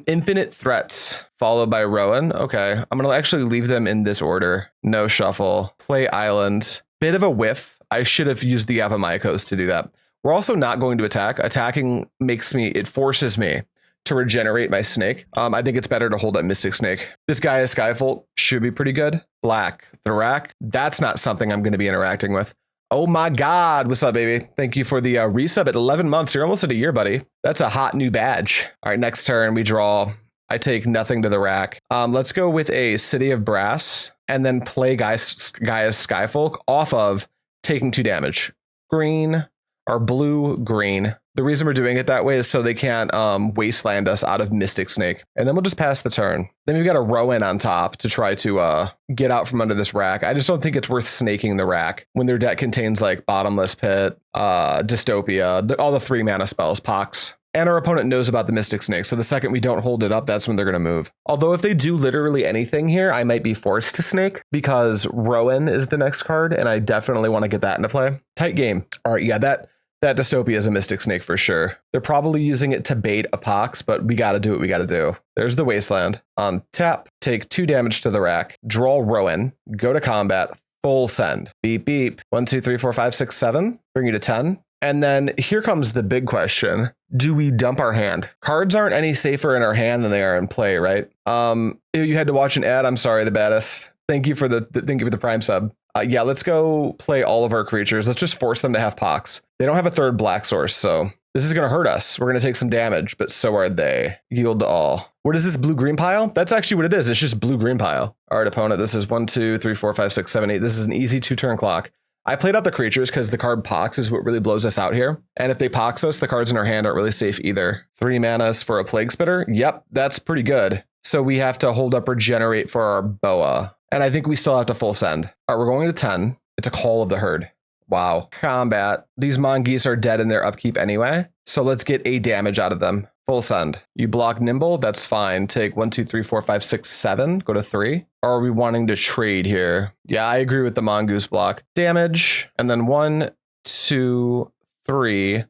Infinite Threats, followed by Rowen. Okay, I'm gonna actually leave them in this order. No shuffle. Play Island. Bit of a whiff. I should have used the Yavimaya Coast to do that. We're also not going to attack. Attacking it forces me to regenerate my snake. I think it's better to hold that Mystic Snake. This guy is Skyfolk, should be pretty good. Black, the rack. That's not something I'm going to be interacting with. Oh my God, what's up, baby? Thank you for the resub at 11 months. You're almost at a year, buddy. That's a hot new badge. All right, next turn we draw. I take nothing to the rack. Let's go with a City of Brass and then play Gaia's Skyfolk off of taking 2 damage. Green or blue, green. The reason we're doing it that way is so they can't wasteland us out of Mystic Snake. And then we'll just pass the turn. Then we've got a Rowen on top to try to get out from under this rack. I just don't think it's worth snaking the rack when their deck contains like Bottomless Pit, Dystopia, all the 3 mana spells, Pox. And our opponent knows about the Mystic Snake, so the second we don't hold it up, that's when they're going to move. Although if they do literally anything here, I might be forced to snake because Rowen is the next card, and I definitely want to get that into play. Tight game. All right, yeah, that Dystopia is a Mystic Snake for sure. They're probably using it to bait a Pox, but we got to do what we got to do. There's the Wasteland. On tap, take 2 damage to the rack, draw Rowen, go to combat, full send. Beep, beep. 1, 2, 3, 4, 5, 6, 7. Bring you to 10. And then here comes the big question. Do we dump our hand? Cards aren't any safer in our hand than they are in play, right? You had to watch an ad. I'm sorry, the baddest. Thank you for the Prime sub. Yeah, let's go play all of our creatures. Let's just force them to have Pox. They don't have a 3rd black source, so this is going to hurt us. We're going to take some damage, but so are they. Yield to all. What is this blue-green pile? That's actually what it is. It's just blue-green pile. All right, opponent, this is 1, 2, 3, 4, 5, 6, 7, 8. This is an easy 2-turn clock. I played out the creatures because the card Pox is what really blows us out here. And if they Pox us, the cards in our hand aren't really safe either. 3 manas for a Plague Spitter. Yep, that's pretty good. So we have to hold up Regenerate for our Boa. And I think we still have to full send. All right, we're going to 10. It's a Call of the Herd. Wow. Combat. These Mongoose are dead in their upkeep anyway. So let's get 8 damage out of them. Full send. You block Nimble. That's fine. Take 1, 2, 3, 4, 5, 6, 7. Go to 3. Or are we wanting to trade here? Yeah, I agree with the Mongoose block. Damage. And then 1, 2, 3.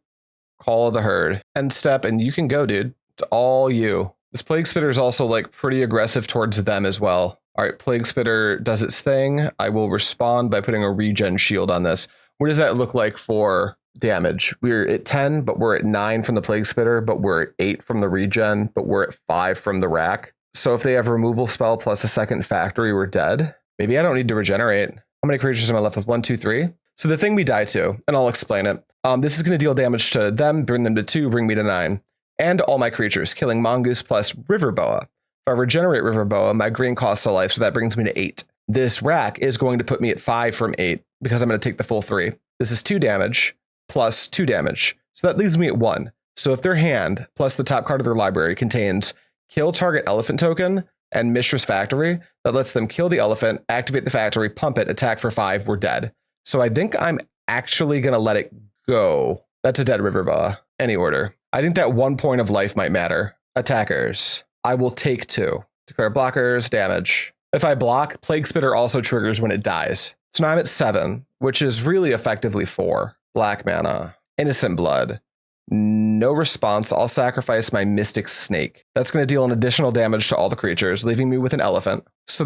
Call of the Herd. End step. And you can go, dude. It's all you. This Plague Spitter is also like pretty aggressive towards them as well. All right, Plague Spitter does its thing. I will respond by putting a regen shield on this. What does that look like for damage? We're at 10, but we're at 9 from the Plague Spitter, but we're at 8 from the regen, but we're at 5 from the rack. So if they have removal spell plus a second factory, we're dead. Maybe I don't need to regenerate. How many creatures am I left with? 1, 2, 3. So the thing we die to, and I'll explain it. This is going to deal damage to them, bring them to 2, bring me to 9. And all my creatures, killing Mongoose plus River Boa. If I regenerate River Boa, my green costs a life, so that brings me to 8. This rack is going to put me at 5 from 8, because I'm going to take the full 3. This is 2 damage, plus 2 damage. So that leaves me at 1. So if their hand, plus the top card of their library, contains kill target elephant token and Mishra's Factory, that lets them kill the elephant, activate the factory, pump it, attack for 5, we're dead. So I think I'm actually going to let it go. That's a dead River Boa. Any order. I think that 1 point of life might matter. Attackers. I will take 2. Declare blockers, damage. If I block, Plague Spitter also triggers when it dies. So now I'm at 7, which is really effectively 4. Black mana. Innocent Blood. No response. I'll sacrifice my Mystic Snake. That's going to deal an additional damage to all the creatures, leaving me with an elephant. So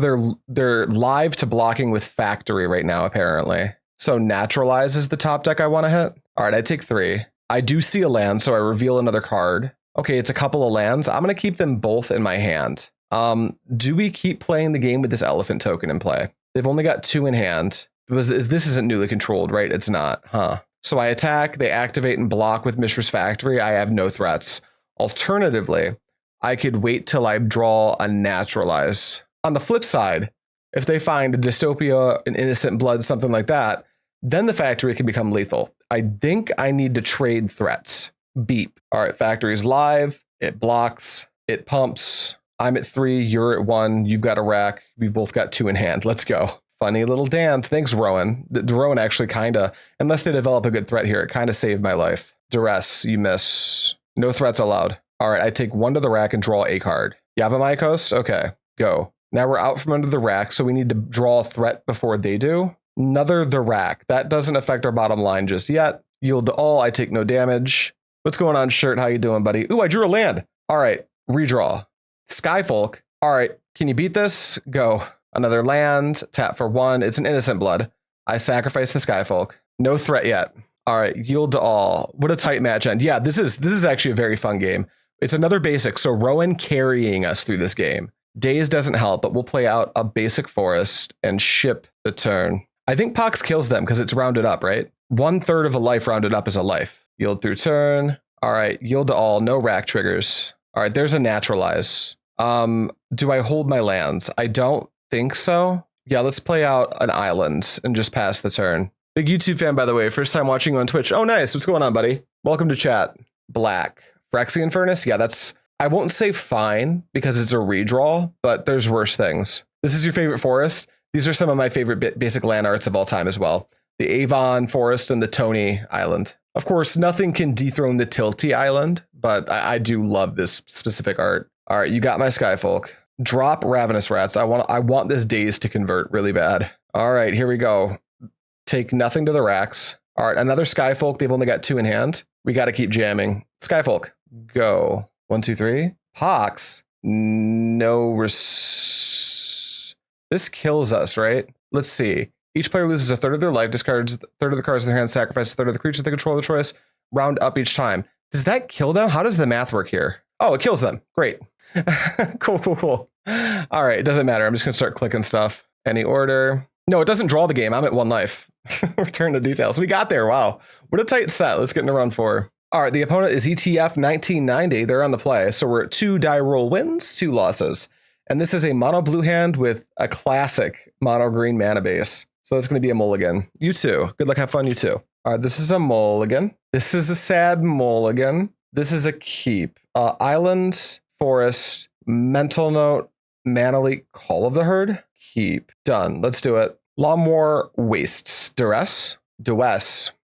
they're live to blocking with Factory right now, apparently. So Naturalize is the top deck I want to hit. All right, I take 3. I do see a land, so I reveal another card. Okay, it's a couple of lands. I'm going to keep them both in my hand. Do we keep playing the game with this elephant token in play? They've only got 2 in hand. This isn't newly controlled, right? It's not, huh? So I attack, they activate and block with Mishra's Factory. I have no threats. Alternatively, I could wait till I draw a Naturalize. On the flip side, if they find a Dystopia, an Innocent Blood, something like that, then the Factory can become lethal. I think I need to trade threats. Beep. All right, Factory's live. It blocks. It pumps. I'm at 3. You're at 1. You've got a rack. We've both got 2 in hand. Let's go. Funny little dance. Thanks, Rowen. The Rowen actually kind of, unless they develop a good threat here, it kind of saved my life. Duress, you miss. No threats allowed. All right, I take 1 to the rack and draw a card. Yavimaya Coast? Okay, go. Now we're out from under the rack, so we need to draw a threat before they do. Another the rack. That doesn't affect our bottom line just yet. Yield to all. I take no damage. What's going on, Shirt? How you doing, buddy? Ooh, I drew a land. All right, redraw. Skyfolk. All right, can you beat this? Go. Another land, tap for 1. It's an Innocent Blood. I sacrifice the Skyfolk. No threat yet. All right, yield to all. What a tight match end. Yeah, this is actually a very fun game. It's another basic, so Rowen carrying us through this game. Daze doesn't help, but we'll play out a basic forest and ship the turn. I think Pox kills them because it's rounded up, right? 1/3 of a life rounded up is a life. Yield through turn. All right, yield to all. No rack triggers. All right, there's a Naturalize. Do I hold my lands? I don't think so. Yeah, let's play out an island and just pass the turn. Big YouTube fan, by the way. First time watching you on Twitch. Oh, nice. What's going on, buddy? Welcome to chat. Black. Phyrexian Furnace? Yeah, that's... I won't say fine because it's a redraw, but there's worse things. This is your favorite forest? These are some of my favorite basic land arts of all time as well. The Avon Forest and the Tony Island. Of course, nothing can dethrone the Tilty Island, but I do love this specific art. All right, you got my Skyfolk. Drop Ravenous Rats. I want this Daze to convert really bad. All right, here we go. Take nothing to the racks. All right, another Skyfolk. They've only got 2 in hand. We got to keep jamming. Skyfolk, go. 1, 2, 3. Pox. No This kills us, right? Let's see. Each player loses 1/3 of their life, discards 1/3 of the cards in their hand, sacrifices 1/3 of the creatures they control the choice, round up each time. Does that kill them? How does the math work here? Oh, it kills them. Great. Cool. All right, it doesn't matter. I'm just going to start clicking stuff. Any order. No, it doesn't draw the game. I'm at 1 life. Return to details. We got there. Wow. What a tight set. Let's get into round 4. All right, the opponent is ETF 1990. They're on the play. So we're at 2 die roll wins, 2 losses. And this is a mono blue hand with a classic mono green mana base. So that's going to be a mulligan. You too. Good luck. Have fun. You too. All right, this is a mulligan. This is a sad mulligan. This is a keep. Island, forest, mental note, mana leak, call of the herd. Keep. Done. Let's do it. Lawnmower wastes. Duress.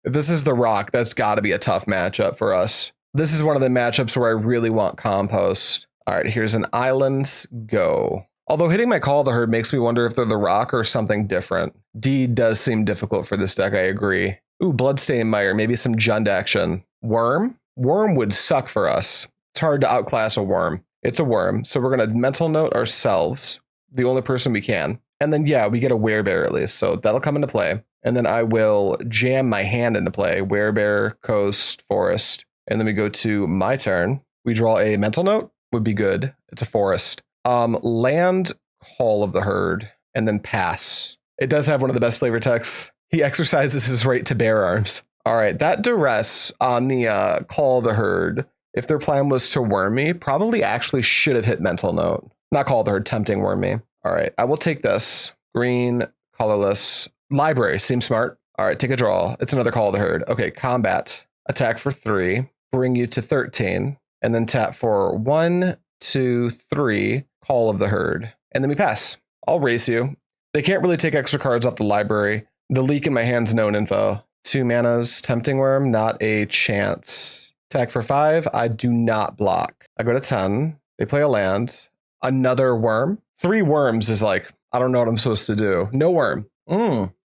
If this is the rock, that's got to be a tough matchup for us. This is one of the matchups where I really want compost. All right, here's an island. Go. Although hitting my call of the herd makes me wonder if they're the rock or something different. D does seem difficult for this deck, I agree. Ooh, Bloodstained Mire, maybe some Jund action. Worm? Worm would suck for us. It's hard to outclass a worm. It's a worm, so we're going to mental note ourselves, the only person we can. And then, yeah, we get a Werebear at least, so that'll come into play. And then I will jam my hand into play. Werebear, Coast, Forest. And then we go to my turn. We draw a mental note. Would be good. It's a forest. Land Call of the Herd, and then pass. It does have one of the best flavor texts. He exercises his right to bear arms. All right, that duress on the Call of the Herd, if their plan was to worm me, probably actually should have hit Mental Note. Not Call of the Herd, Tempting Worm me. All right, I will take this. Green, colorless. Library, seems smart. All right, take a draw. It's another Call of the Herd. Okay, combat. Attack for 3. Bring you to 13. And then tap for 1, 2, 3. Call of the Herd. And then we pass. I'll race you. They can't really take extra cards off the library. The leak in my hand's known info. 2 manas, Tempting Worm, not a chance. Attack for 5. I do not block. I go to 10. They play a land. Another worm. 3 worms is like, I don't know what I'm supposed to do. No worm.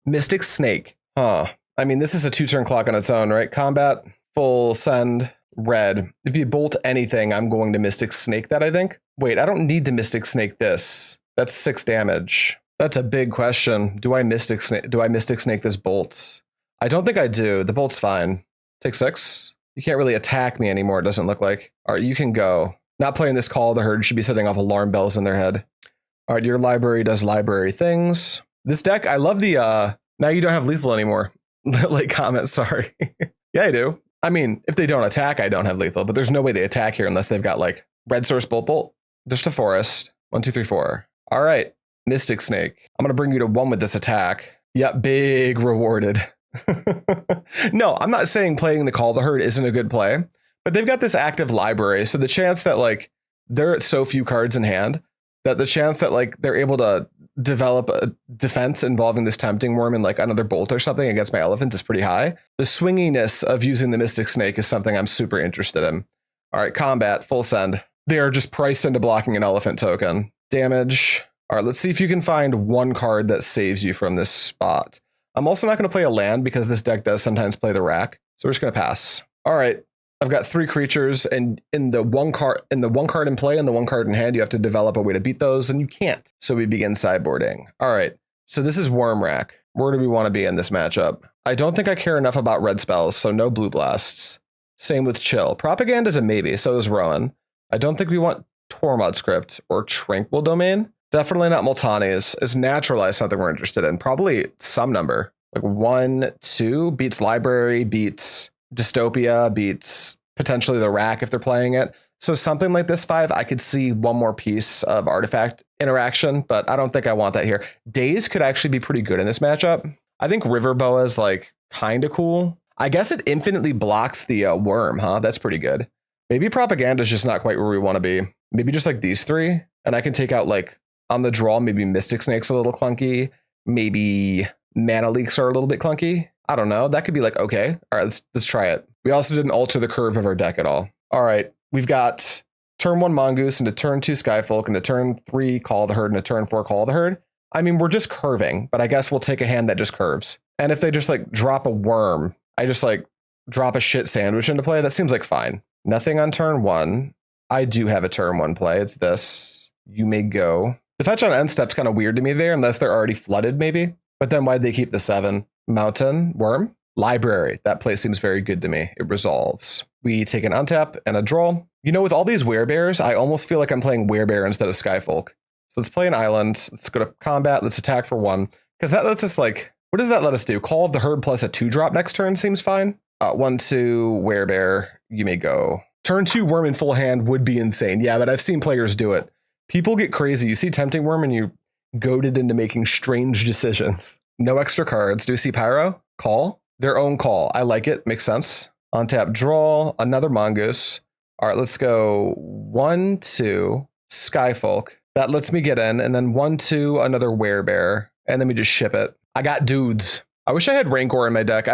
Mystic Snake. Huh. I mean, this is a 2-turn clock on its own, right? Combat, full send, red. If you bolt anything, I'm going to Mystic Snake that, I think. Wait, I don't need to Mystic Snake this. That's 6 damage. That's a big question. Do I Mystic Snake this bolt? I don't think I do. The bolt's fine. Take 6. You can't really attack me anymore, it doesn't look like. All right, you can go. Not playing this Call of the Herd should be setting off alarm bells in their head. All right, your library does library things. This deck, I love the, now you don't have lethal anymore. Late comment, sorry. Yeah, I do. I mean, if they don't attack, I don't have lethal, but there's no way they attack here unless they've got like red source bolt. Just a forest. 1, 2, 3, 4. All right, Mystic Snake. I'm going to bring you to 1 with this attack. Yep, big rewarded. No, I'm not saying playing the Call of the Herd isn't a good play, but they've got this active library. So the chance that like they're at so few cards in hand that the chance that like they're able to develop a defense involving this Tempting Worm and like another bolt or something against my elephant is pretty high. The swinginess of using the Mystic Snake is something I'm super interested in. All right, combat, full send. They are just priced into blocking an elephant token. Damage. All right, let's see if you can find 1 card that saves you from this spot. I'm also not going to play a land because this deck does sometimes play the rack. So we're just going to pass. All right. I've got 3 creatures, and in the one card in play and the 1 card in hand, you have to develop a way to beat those, and you can't. So we begin sideboarding. All right. So this is Worm Rack. Where do we want to be in this matchup? I don't think I care enough about red spells, so no blue blasts. Same with Chill. Propaganda is a maybe, so is Rowen. I don't think we want Tormod Script or Tranquil Domain. Definitely not Multani. Is Naturalize something we're interested in? Probably some number. Like 1, 2 beats Library, beats Dystopia, beats potentially the rack if they're playing it. So something like this 5, I could see 1 more piece of artifact interaction, but I don't think I want that here. Daze could actually be pretty good in this matchup. I think River Boa is like kind of cool. I guess it infinitely blocks the worm, huh? That's pretty good. Maybe Propaganda is just not quite where we want to be. Maybe just like these 3, and I can take out like on the draw, maybe Mystic Snake's a little clunky. Maybe Mana Leaks are a little bit clunky. I don't know. That could be like, okay. All right, let's try it. We also didn't alter the curve of our deck at all. All right, we've got turn 1 Mongoose into turn 2 Skyfolk into turn 3 Call of the Herd into turn 4 Call of the Herd. I mean, we're just curving, but I guess we'll take a hand that just curves. And if they just like drop a worm, I just like drop a shit sandwich into play. That seems like fine. Nothing on turn 1. I do have a turn 1 play. It's this. You may go. The fetch on end step's kind of weird to me there, unless they're already flooded, maybe. But then why'd they keep the 7? Mountain, Worm, Library. That play seems very good to me. It resolves. We take an untap and a draw. You know, with all these Werebears, I almost feel like I'm playing Werebear instead of Skyfolk. So let's play an island. Let's go to combat. Let's attack for 1. Because that lets us like, what does that let us do? Call of the Herd plus a 2-drop next turn seems fine. 1, 2, Werebear. You may go. Turn 2 Worm in full hand would be insane. Yeah, but I've seen players do it. People get crazy. You see Tempting Worm and you goaded into making strange decisions. No extra cards. Do we see Pyro? Call. Their own call. I like it. Makes sense. On tap, draw. Another Mongoose. All right, let's go 1, 2, Skyfolk. That lets me get in. And then 1, 2, another Werebear. And then we just ship it. I got dudes. I wish I had Rancor in my deck. It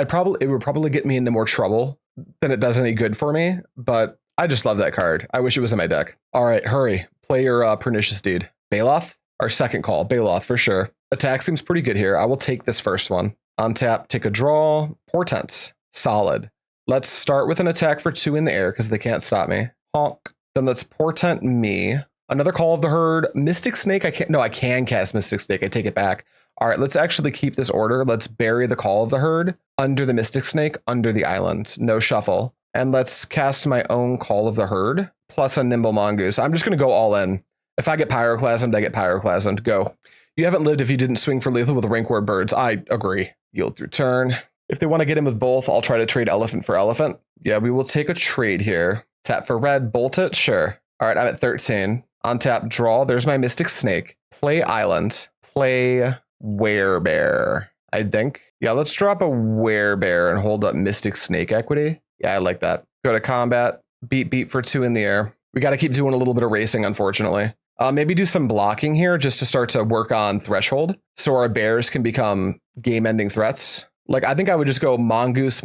would probably get me into more trouble than it does any good for me. But I just love that card. I wish it was in my deck. All right, hurry. Play your Pernicious Deed. Baloth? Our second call. Baloth for sure. Attack seems pretty good here. I will take this first one. On tap, take a draw. Portent. Solid. Let's start with an attack for 2 in the air because they can't stop me. Honk. Then let's Portent me. Another Call of the Herd. Mystic Snake. I can cast Mystic Snake. I take it back. All right, let's actually keep this order. Let's bury the Call of the Herd under the Mystic Snake, under the island. No shuffle. And let's cast my own Call of the Herd plus a Nimble Mongoose. I'm just going to go all in. If I get pyroclasmed, I get pyroclasmed. Go. You haven't lived if you didn't swing for lethal with rank war birds. I agree. Yield through turn. If they want to get in with both, I'll try to trade elephant for elephant. Yeah, we will take a trade here. Tap for red, bolt it, sure. All right, I'm at 13. On tap, draw. There's my Mystic Snake. Play Island. Play Werebear, I think. Yeah, let's drop a Werebear and hold up Mystic Snake equity. Yeah, I like that. Go to combat. Beat for 2 in the air. We got to keep doing a little bit of racing, unfortunately. Maybe do some blocking here just to start to work on threshold so our bears can become game-ending threats. Like, I think I would just go Mongoose,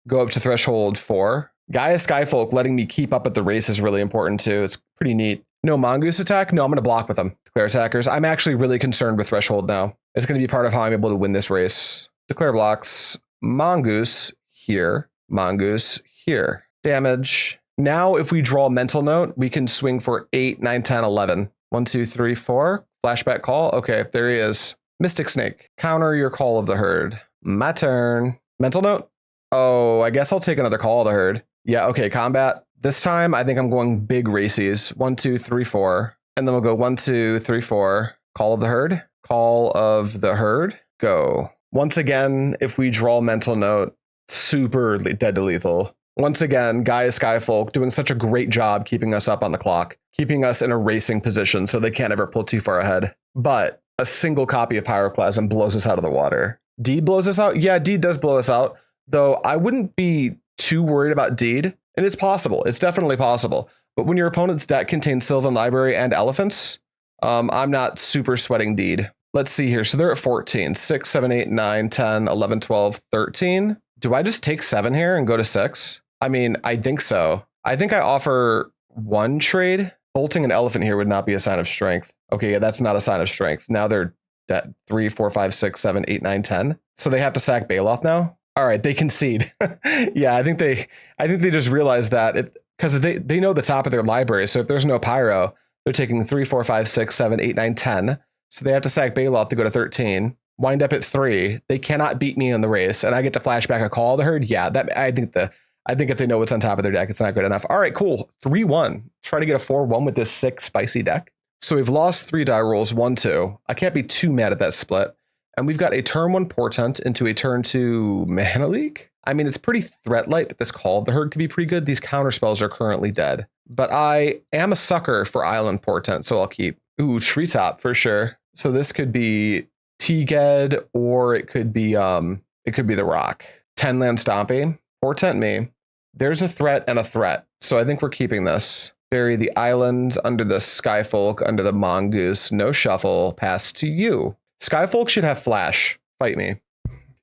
go up to threshold 4. Gaea Skyfolk letting me keep up at the race is really important too. It's pretty neat. No Mongoose attack? No, I'm going to block with them. Declare attackers. I'm actually really concerned with threshold now. It's going to be part of how I'm able to win this race. Declare blocks. Mongoose here. Mongoose here. Damage. Now, if we draw mental note, we can swing for 8, 9, 10, 11. 1, 2, 3, 4. Flashback call. Okay, there he is. Mystic Snake. Counter your call of the herd. My turn. Mental note. Oh, I guess I'll take another call of the herd. Yeah, okay, combat. This time, I think I'm going big races. 1, 2, 3, 4. And then we'll go 1, 2, 3, 4. Call of the herd. Call of the herd. Go. Once again, if we draw mental note, super dead to lethal. Once again, Gaea Skyfolk doing such a great job keeping us up on the clock, keeping us in a racing position so they can't ever pull too far ahead. But a single copy of Pyroclasm blows us out of the water. Deed blows us out? Yeah, Deed does blow us out, though I wouldn't be too worried about Deed. And it's possible. It's definitely possible. But when your opponent's deck contains Sylvan Library and elephants, I'm not super sweating Deed. Let's see here. So they're at 14. 6, 7, 8, 9, 10, 11, 12, 13. Do I just take 7 here and go to 6? I mean, I think so. I think I offer 1 trade. Bolting an elephant here would not be a sign of strength. Okay, yeah, that's not a sign of strength. Now they're at 3, 4, 5, 6, 7, 8, 9, 10. So they have to sack Baloth now? All right, they concede. Yeah, I think they just realized that because they know the top of their library. So if there's no pyro, they're taking 3, 4, 5, 6, 7, 8, 9, 10. So they have to sack Baloth to go to 13. Wind up at 3. They cannot beat me in the race, and I get to flashback a call of the herd. Yeah, I think if they know what's on top of their deck, it's not good enough. All right, cool. 3-1. Try to get a 4-1 with this sick, spicy deck. So we've lost 3 die rolls, 1-2. I can't be too mad at that split. And we've got a turn 1 Portent into a turn 2 Mana Leak. I mean, it's pretty threat light, but this call of the herd could be pretty good. These counterspells are currently dead. But I am a sucker for Island Portent, so I'll keep. Ooh, Treetop for sure. So this could be Teged, or it could be the Rock. 10 land stomping. Portent me. There's a threat and a threat. So I think we're keeping this. Bury the island under the Skyfolk, under the Mongoose. No shuffle. Pass to you. Skyfolk should have flash. Fight me.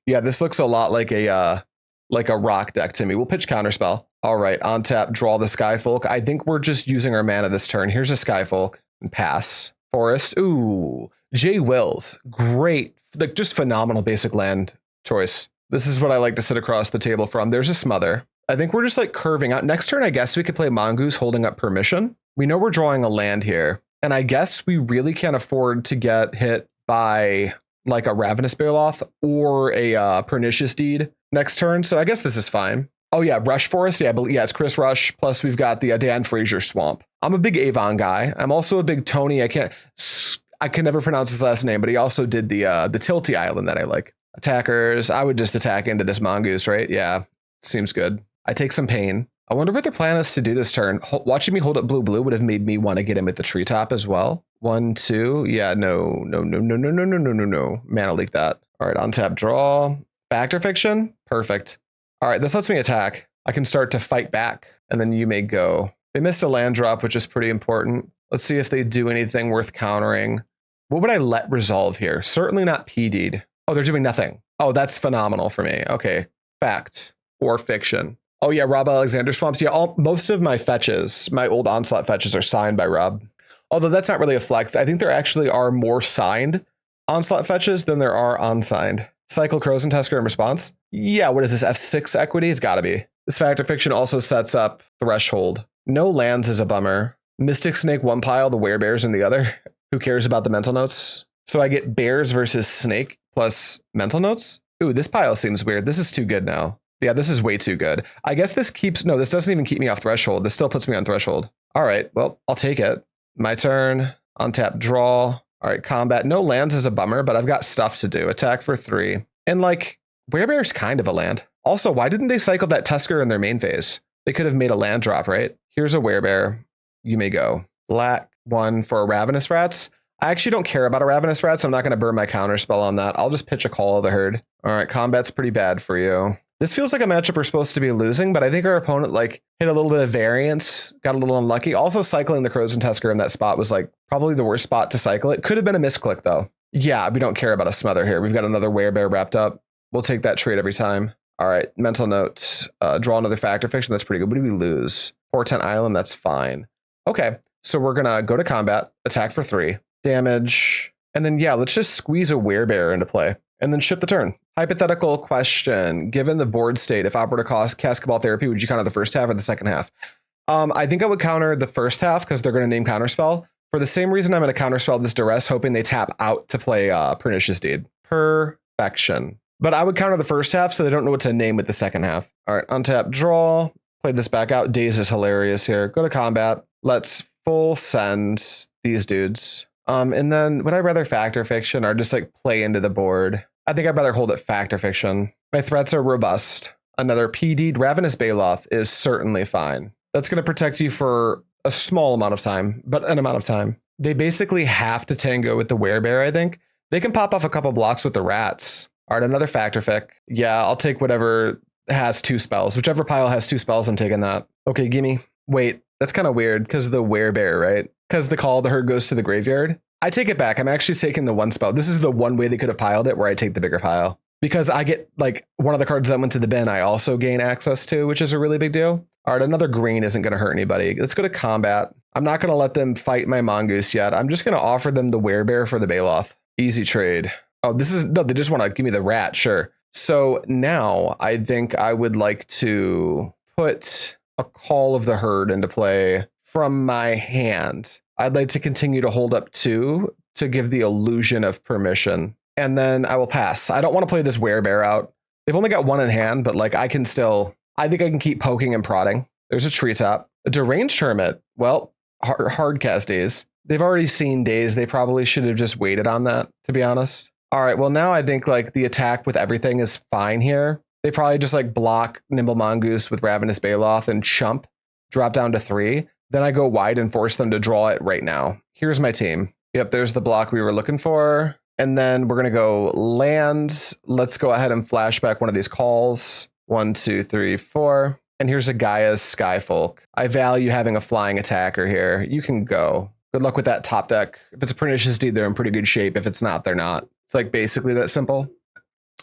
Yeah, this looks a lot like a rock deck to me. We'll pitch Counterspell. All right, on tap, draw the Skyfolk. I think we're just using our mana this turn. Here's a Skyfolk. And pass. Forest. Ooh. Jay Wills. Great. Like, just phenomenal basic land choice. This is what I like to sit across the table from. There's a Smother. I think we're just like curving out. Next turn, I guess we could play Mongoose holding up Permission. We know we're drawing a land here. And I guess we really can't afford to get hit by like a Ravenous Baloth or a Pernicious Deed next turn. So I guess this is fine. Oh yeah, Rush Forest. Yeah, it's Chris Rush. Plus we've got the Dan Frazier Swamp. I'm a big Avon guy. I'm also a big Tony. I can never pronounce his last name, but he also did the Tilty Island that I like. Attackers. I would just attack into this Mongoose, right? Yeah, seems good. I take some pain. I wonder what their plan is to do this turn. Watching me hold up blue would have made me want to get him at the treetop as well. 1, 2. Yeah, no. Mana leak that. All right, on tap, draw. Fact or fiction? Perfect. All right, this lets me attack. I can start to fight back, and then you may go. They missed a land drop, which is pretty important. Let's see if they do anything worth countering. What would I let resolve here? Certainly not P-Deed. Oh, they're doing nothing. Oh, that's phenomenal for me. Okay, fact or fiction. Oh yeah, Rob Alexander Swamps. Yeah, most of my fetches, my old Onslaught fetches are signed by Rob. Although that's not really a flex. I think there actually are more signed Onslaught fetches than there are unsigned. Cycle Crows and Tusker in response. Yeah, what is this? F6 equity? It's gotta be. This fact or fiction also sets up Threshold. No lands is a bummer. Mystic Snake one pile, the Werebears in the other. Who cares about the mental notes? So I get Bears versus Snake plus mental notes. Ooh, this pile seems weird. This is too good now. Yeah, this is way too good. I guess this doesn't even keep me off Threshold. This still puts me on Threshold. All right, well, I'll take it. My turn. Untap, draw. All right, combat. No lands is a bummer, but I've got stuff to do. Attack for 3. And like, Werebear's kind of a land. Also, why didn't they cycle that Tusker in their main phase? They could have made a land drop, right? Here's a Werebear. You may go. Black 1 for a Ravenous Rats. I actually don't care about a Ravenous Rats. I'm not going to burn my counterspell on that. I'll just pitch a Call of the Herd. All right, combat's pretty bad for you. This feels like a matchup we're supposed to be losing, but I think our opponent like hit a little bit of variance, got a little unlucky. Also, cycling the Crows and Tusker in that spot was like probably the worst spot to cycle it. Could have been a misclick though. Yeah, we don't care about a smother here. We've got another Werebear wrapped up. We'll take that trade every time. All right, mental note, draw another Factor Fiction. That's pretty good. What do we lose? Portent Island, that's fine. Okay, so we're gonna go to combat, attack for 3, damage, and then yeah, let's just squeeze a Werebear into play and then ship the turn. Hypothetical question. Given the board state, if Opera to cast Cabal Therapy, would you counter the first half or the second half? I think I would counter the first half because they're going to name Counterspell. For the same reason I'm going to Counterspell this Duress, hoping they tap out to play Pernicious Deed. Perfection. But I would counter the first half so they don't know what to name with the second half. All right, untap, draw. Play this back out. Daze is hilarious here. Go to combat. Let's full send these dudes. And then would I rather Factor Fiction or just like play into the board? I think I'd rather hold it Factor Fiction. My threats are robust. Another PD'd Ravenous Baloth is certainly fine. That's going to protect you for a small amount of time, but an amount of time. They basically have to tango with the Werebear, I think. They can pop off a couple blocks with the rats. All right, another Factor Fic. Yeah, I'll take whatever has 2 spells. Whichever pile has 2 spells, I'm taking that. Okay, gimme. Wait, that's kind of weird because the Werebear, right? Because the Call of the Herd goes to the graveyard. I take it back. I'm actually taking the 1 spell. This is the one way they could have piled it where I take the bigger pile. Because I get like one of the cards that went to the bin I also gain access to, which is a really big deal. All right, another green isn't going to hurt anybody. Let's go to combat. I'm not going to let them fight my Mongoose yet. I'm just going to offer them the Werebear for the Baloth. Easy trade. Oh, this is, no, they just want to give me the rat, sure. So now I think I would like to put a Call of the Herd into play from my hand. I'd like to continue to hold up 2 to give the illusion of permission. And then I will pass. I don't want to play this Werebear out. They've only got 1 in hand, but like I think I can keep poking and prodding. There's a Treetop. A Deranged Hermit. Well, hard cast Daze. They've already seen Daze. They probably should have just waited on that, to be honest. All right, well now I think like the attack with everything is fine here. They probably just like block Nimble Mongoose with Ravenous Baloth and chump, drop down to 3. Then I go wide and force them to draw it right now. Here's my team. Yep, there's the block we were looking for. And then we're going to go land. Let's go ahead and flashback one of these calls. 1, 2, 3, 4. And here's a Gaea's Skyfolk. I value having a flying attacker here. You can go. Good luck with that top deck. If it's a Pernicious Deed, they're in pretty good shape. If it's not, they're not. It's like basically that simple.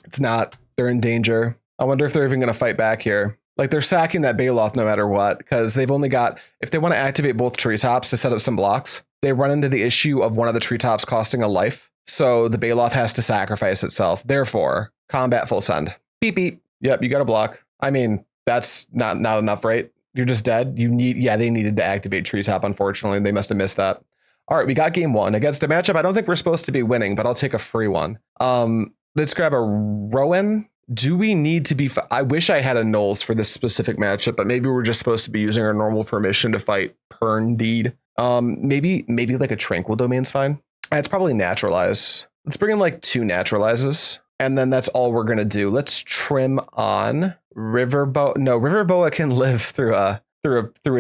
It's not. They're in danger. I wonder if they're even going to fight back here. Like they're sacking that Baloth no matter what, because they've only got, if they want to activate both Treetops to set up some blocks, they run into the issue of one of the Treetops costing a life. So the Baloth has to sacrifice itself. Therefore, combat full send. Beep, beep. Yep, you got a block. I mean, that's not enough, right? You're just dead. They needed to activate Treetop, unfortunately. They must have missed that. All right, we got game 1 against a matchup I don't think we're supposed to be winning, but I'll take a free one. Let's grab a Rowen. Do we need to be... I wish I had a nulls for this specific matchup, but maybe we're just supposed to be using our normal permission to fight Pern Deed. Maybe like a Tranquil Domain's fine. It's probably Naturalize. Let's bring in like 2 Naturalizes, and then that's all we're going to do. Let's trim on River Boa. No, River Boa can live through a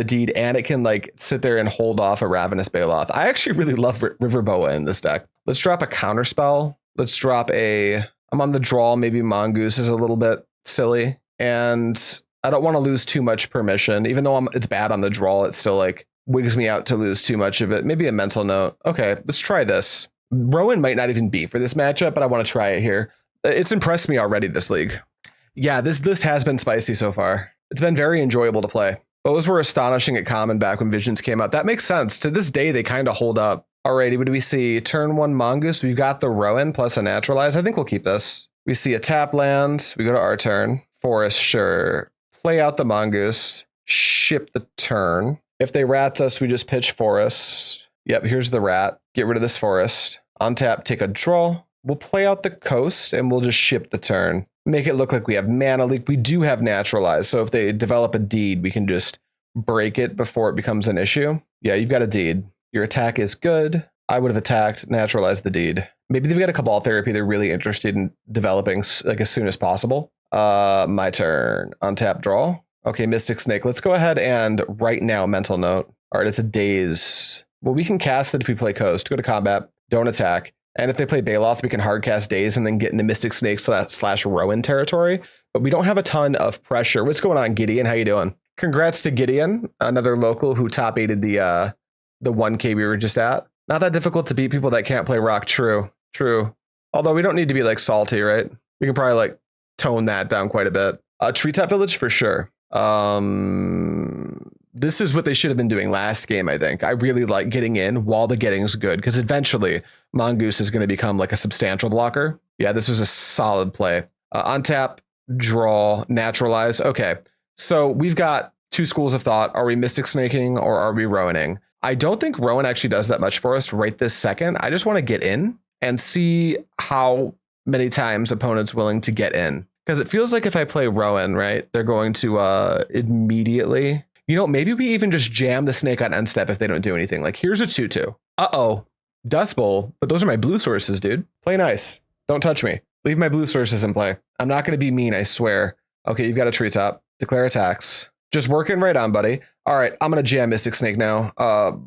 deed, and it can like sit there and hold off a Ravenous Baloth. I actually really love River Boa in this deck. Let's drop a Counterspell. Let's drop a... I'm on the draw. Maybe Mongoose is a little bit silly, and I don't want to lose too much permission. Even though it's bad on the draw, it still like wigs me out to lose too much of it. Maybe a mental note. Okay, let's try this. Rowen might not even be for this matchup, but I want to try it here. It's impressed me already, this league. Yeah, this has been spicy so far. It's been very enjoyable to play. Bows were astonishing at common back when Visions came out. That makes sense. To this day, they kind of hold up. Alrighty, what do we see? Turn 1 Mongoose. We've got the Rowen plus a Naturalize. I think we'll keep this. We see a tap land. We go to our turn. Forest, sure. Play out the Mongoose. Ship the turn. If they rat us, we just pitch Forest. Yep, here's the rat. Get rid of this Forest. On tap, take a draw. We'll play out the coast and we'll just ship the turn. Make it look like we have mana leak. We do have Naturalize. So if they develop a deed, we can just break it before it becomes an issue. Yeah, you've got a deed. Your attack is good. I would have attacked, Naturalize the Deed. Maybe they've got a Cabal Therapy they're really interested in developing like as soon as possible. My turn. Untap, draw. Okay, Mystic Snake. Let's go ahead and right now, mental note. All right, it's a Daze. Well, we can cast it if we play Coast. Go to combat, don't attack. And if they play Baloth, we can hard cast Daze and then get into Mystic Snake slash Rowen territory. But we don't have a ton of pressure. What's going on, Gideon? How you doing? Congrats to Gideon, another local who top 8'd the 1K we were just at. Not that difficult to beat people that can't play Rock. True. Although we don't need to be like salty, right? We can probably like tone that down quite a bit. Treetop Village for sure. This is what they should have been doing last game, I think. I really like getting in while the getting's good, because eventually Mongoose is going to become like a substantial blocker. Yeah, this was a solid play. Untap, draw, Naturalize. Okay, so we've got two schools of thought. Are we Mystic Snaking or are we Rowening? I don't think Rowen actually does that much for us right this second. I just want to get in and see how many times opponents willing to get in. Because it feels like if I play Rowen, right, they're going to immediately... You know, maybe we even just jam the snake on end step if they don't do anything. Like, here's a 2-2. Uh-oh. Dust Bowl. But those are my blue sources, dude. Play nice. Don't touch me. Leave my blue sources in play. I'm not going to be mean, I swear. Okay, you've got a treetop. Declare attacks. Just working right on, buddy. All right, I'm going to jam Mystic Snake now.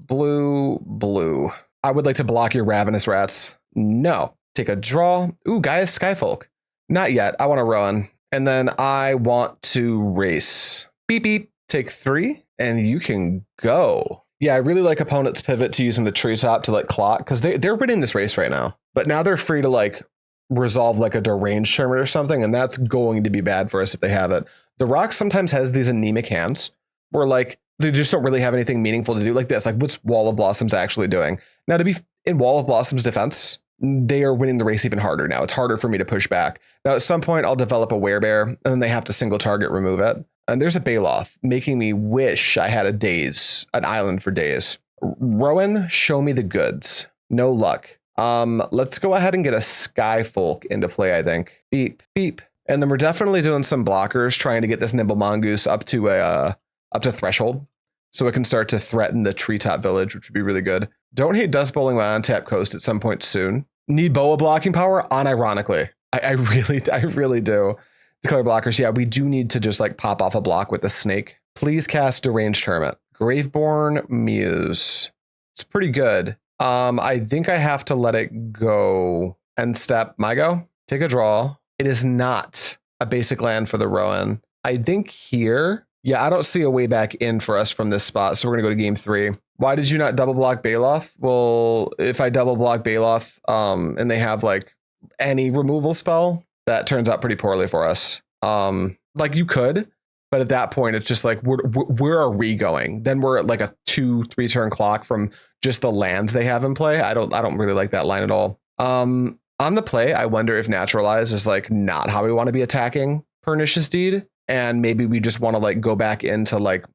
Blue. I would like to block your Ravenous Rats. No. Take a draw. Ooh, Gaea Skyfolk. Not yet. I want to run. And then I want to race. Beep, beep. Take 3, and you can go. Yeah, I really like opponents pivot to using the treetop to like clock, because they're winning this race right now. But now they're free to like resolve like a deranged tournament or something, and that's going to be bad for us if they have it. The Rock sometimes has these anemic hands where like they just don't really have anything meaningful to do like this. Like, what's Wall of Blossoms actually doing? Now, to be in Wall of Blossoms defense, they are winning the race even harder now. It's harder for me to push back. Now, at some point, I'll develop a Werebear, and then they have to single target remove it. And there's a Baloth, making me wish I had a Daze, an island for Daze. Rowen, show me the goods. No luck. Let's go ahead and get a Skyfolk into play, I think. Beep, beep. And then we're definitely doing some blockers, trying to get this Nimble Mongoose up to threshold, so it can start to threaten the Treetop Village, which would be really good. Don't hate Dust Bowling my untap Coast at some point soon. Need Boa blocking power, unironically. I really do. Declare blockers. Yeah, we do need to just like pop off a block with the snake. Please cast Deranged Hermit. Graveborn Muse. It's pretty good. I think I have to let it go. End step. My go. Take a draw. It is not a basic land for the Rowen. I think here. Yeah, I don't see a way back in for us from this spot. So we're going to go to game 3. Why did you not double block Baloth? Well, if I double block Baloth and they have like any removal spell, that turns out pretty poorly for us. Like you could, but at that point, it's just like, where are we going? Then we're at like a 2-3 turn clock from just the lands they have in play. I don't really like that line at all. On the play, I wonder if Naturalize is like not how we want to be attacking Pernicious Deed. And maybe we just want to like go back into like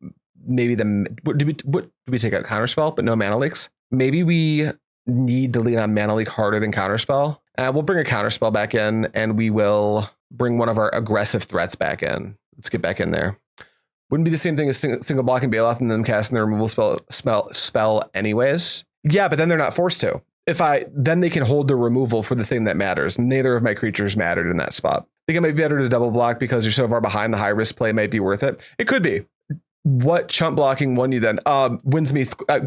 maybe do we take out Counterspell, but no mana leaks? Maybe we need to lean on mana leak harder than Counterspell. We'll bring a Counterspell back in, and we will bring one of our aggressive threats back in. Let's get back in there. Wouldn't be the same thing as single blocking Baloth and then casting the removal spell anyways. Yeah, but then they're not forced to. Then they can hold the removal for the thing that matters. Neither of my creatures mattered in that spot. I think it might be better to double block because you're so far behind. The high risk play might be worth it. It could be. What chump blocking won you then?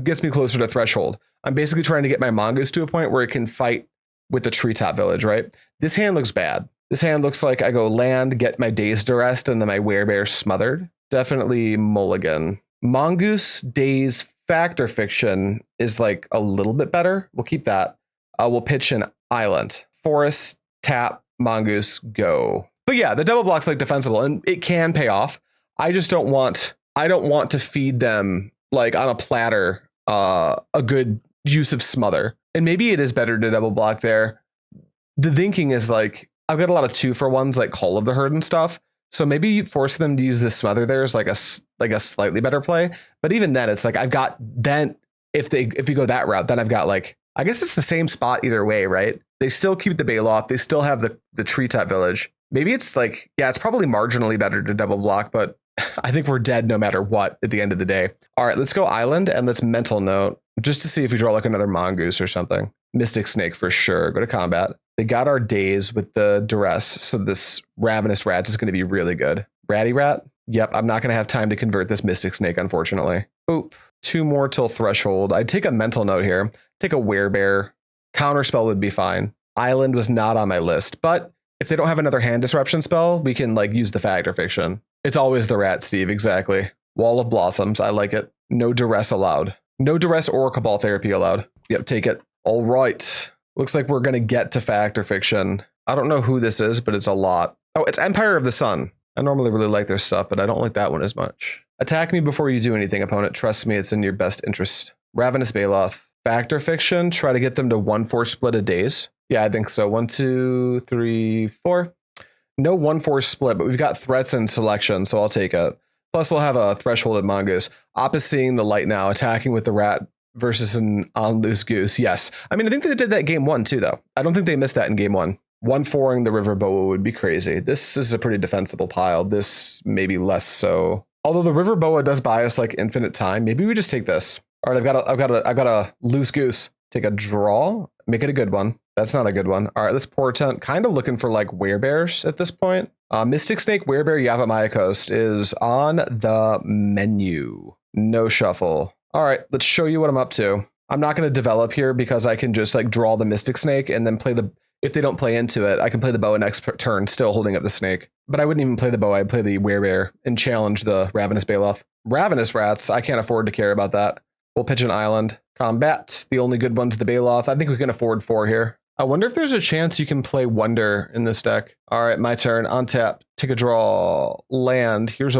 Gets me closer to threshold. I'm basically trying to get my Mongoose to a point where it can fight with the Treetop Village, right? This hand looks bad. This hand looks like I go land, get my Daze to rest, and then my Werebear smothered. Definitely mulligan. Mongoose, Daze, Fact or Fiction is like a little bit better. We'll keep that. We'll pitch an island. Forest, tap, Mongoose, go. But yeah, the double block's like defensible, and it can pay off. I don't want to feed them like on a platter a good use of smother. And maybe it is better to double block there. The thinking is like, I've got a lot of 2-for-1s like Call of the Herd and stuff. So maybe you force them to use this smother there is like a slightly better play. But even then, it's like I've got then if we go that route, then I've got like, I guess it's the same spot either way, right? They still keep the Baloth. They still have the Treetop Village. Maybe it's like, yeah, it's probably marginally better to double block, but I think we're dead no matter what at the end of the day. All right, let's go island and let's mental note just to see if we draw like another mongoose or something. Mystic Snake for sure. Go to combat. They got our Daze with the duress, so this Ravenous Rat is going to be really good. Ratty Rat? Yep, I'm not going to have time to convert this Mystic Snake, unfortunately. Oop. 2 more till Threshold. I'd take a mental note here. Take a Werebear. Counterspell would be fine. Island was not on my list, but if they don't have another hand disruption spell, we can like use the Fact or Fiction. It's always the rat, Steve, exactly. Wall of Blossoms, I like it. No duress allowed. No duress or Cabal Therapy allowed. Yep, take it. All right. Looks like we're going to get to Fact or Fiction. I don't know who this is, but it's a lot. Oh, it's Empire of the Sun. I normally really like their stuff, but I don't like that one as much. Attack me before you do anything, opponent. Trust me, it's in your best interest. Ravenous Baloth. Fact or Fiction, try to get them to 1/4 split a Daze. Yeah, I think so. 1, 2, 3, 4. No 1/4 split, but we've got threats and selection, so I'll take it. Plus, we'll have a Thresholded Mongoose. Opposing the light now, attacking with the rat versus an on-loose goose. Yes. I mean, I think they did that game 1 too, though. I don't think they missed that in game 1. 1/4ing the River Boa would be crazy. This is a pretty defensible pile. This maybe less so. Although the River Boa does buy us like infinite time, maybe we just take this. All right, I've got a loose goose. Take a draw. Make it a good one. That's not a good one. All right, let's Portent. Kind of looking for like Werebears at this point. Mystic Snake, Werebear, Yavimaya Coast is on the menu. No shuffle. All right, let's show you what I'm up to. I'm not going to develop here because I can just like draw the Mystic Snake and then play the, if they don't play into it, I can play the Boa next turn, still holding up the snake. But I wouldn't even play the Boa, I'd play the Werebear and challenge the Ravenous Baloth. Ravenous Rats, I can't afford to care about that. We'll pitch an island. Combat, the only good one's the Baloth. I think we can afford 4 here. I wonder if there's a chance you can play Wonder in this deck. All right, my turn. On tap, take a draw, land. Here's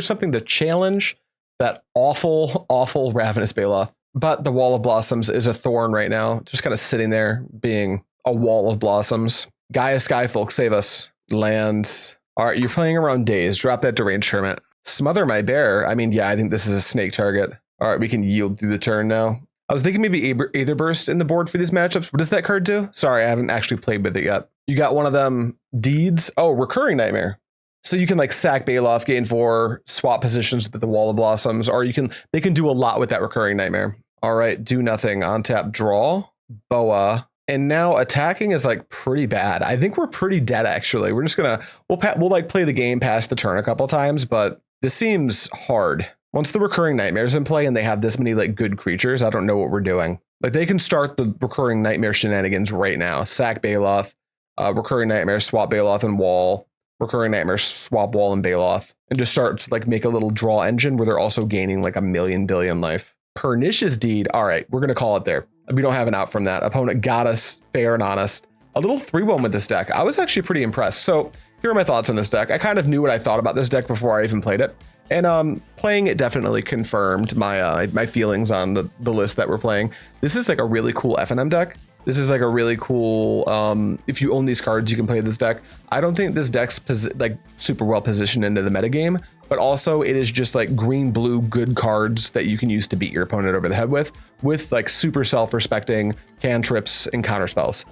something to challenge that awful Ravenous Baloth. But the Wall of Blossoms is a thorn right now, just kind of sitting there being a wall of blossoms. Gaea Skyfolk, save us. Land. All right, you're playing around Daze. Drop that Deranged Hermit. Smother my bear. I mean, yeah, I think this is a snake target. All right, we can yield through the turn now. I was thinking maybe Aether Burst in the board for these matchups. What does that card do? Sorry, I haven't actually played with it yet. You got one of them deeds. Oh, Recurring Nightmare. So you can like sack Baloth, gain 4, swap positions with the Wall of Blossoms, or they can do a lot with that Recurring Nightmare. All right, do nothing. On tap, draw, Boa. And now attacking is like pretty bad. I think we're pretty dead actually. We're just gonna, we'll like play the game past the turn a couple times, but this seems hard. Once the Recurring Nightmare's in play and they have this many like good creatures, I don't know what we're doing. Like they can start the Recurring Nightmare shenanigans right now. Sack Baloth, Recurring Nightmare, swap Baloth and Wall, Recurring Nightmare, swap Wall and Baloth, and just start to like make a little draw engine where they're also gaining like a million billion life. Pernicious Deed. All right, we're gonna call it there. We don't have an out from that. Opponent got us fair and honest. A little 3-1 with this deck. I was actually pretty impressed. So here are my thoughts on this deck. I kind of knew what I thought about this deck before I even played it. And playing it definitely confirmed my my feelings on the list that we're playing. This is like a really cool FNM deck. This is like a really cool, if you own these cards, you can play this deck. I don't think this deck's like super well positioned into the metagame, but also it is just like green, blue, good cards that you can use to beat your opponent over the head with like super self-respecting cantrips and counterspells.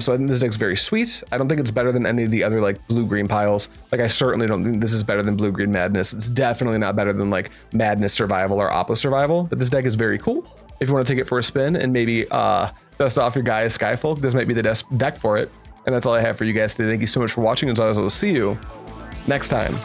So I think this deck's very sweet. I don't think it's better than any of the other like blue-green piles. Like I certainly don't think this is better than Blue-Green Madness. It's definitely not better than like Madness Survival or Oppo Survival, but this deck is very cool. If you want to take it for a spin and maybe dust off your Gaea Skyfolk, this might be the deck for it. And that's all I have for you guys today. Thank you so much for watching, and as always, I will see you next time.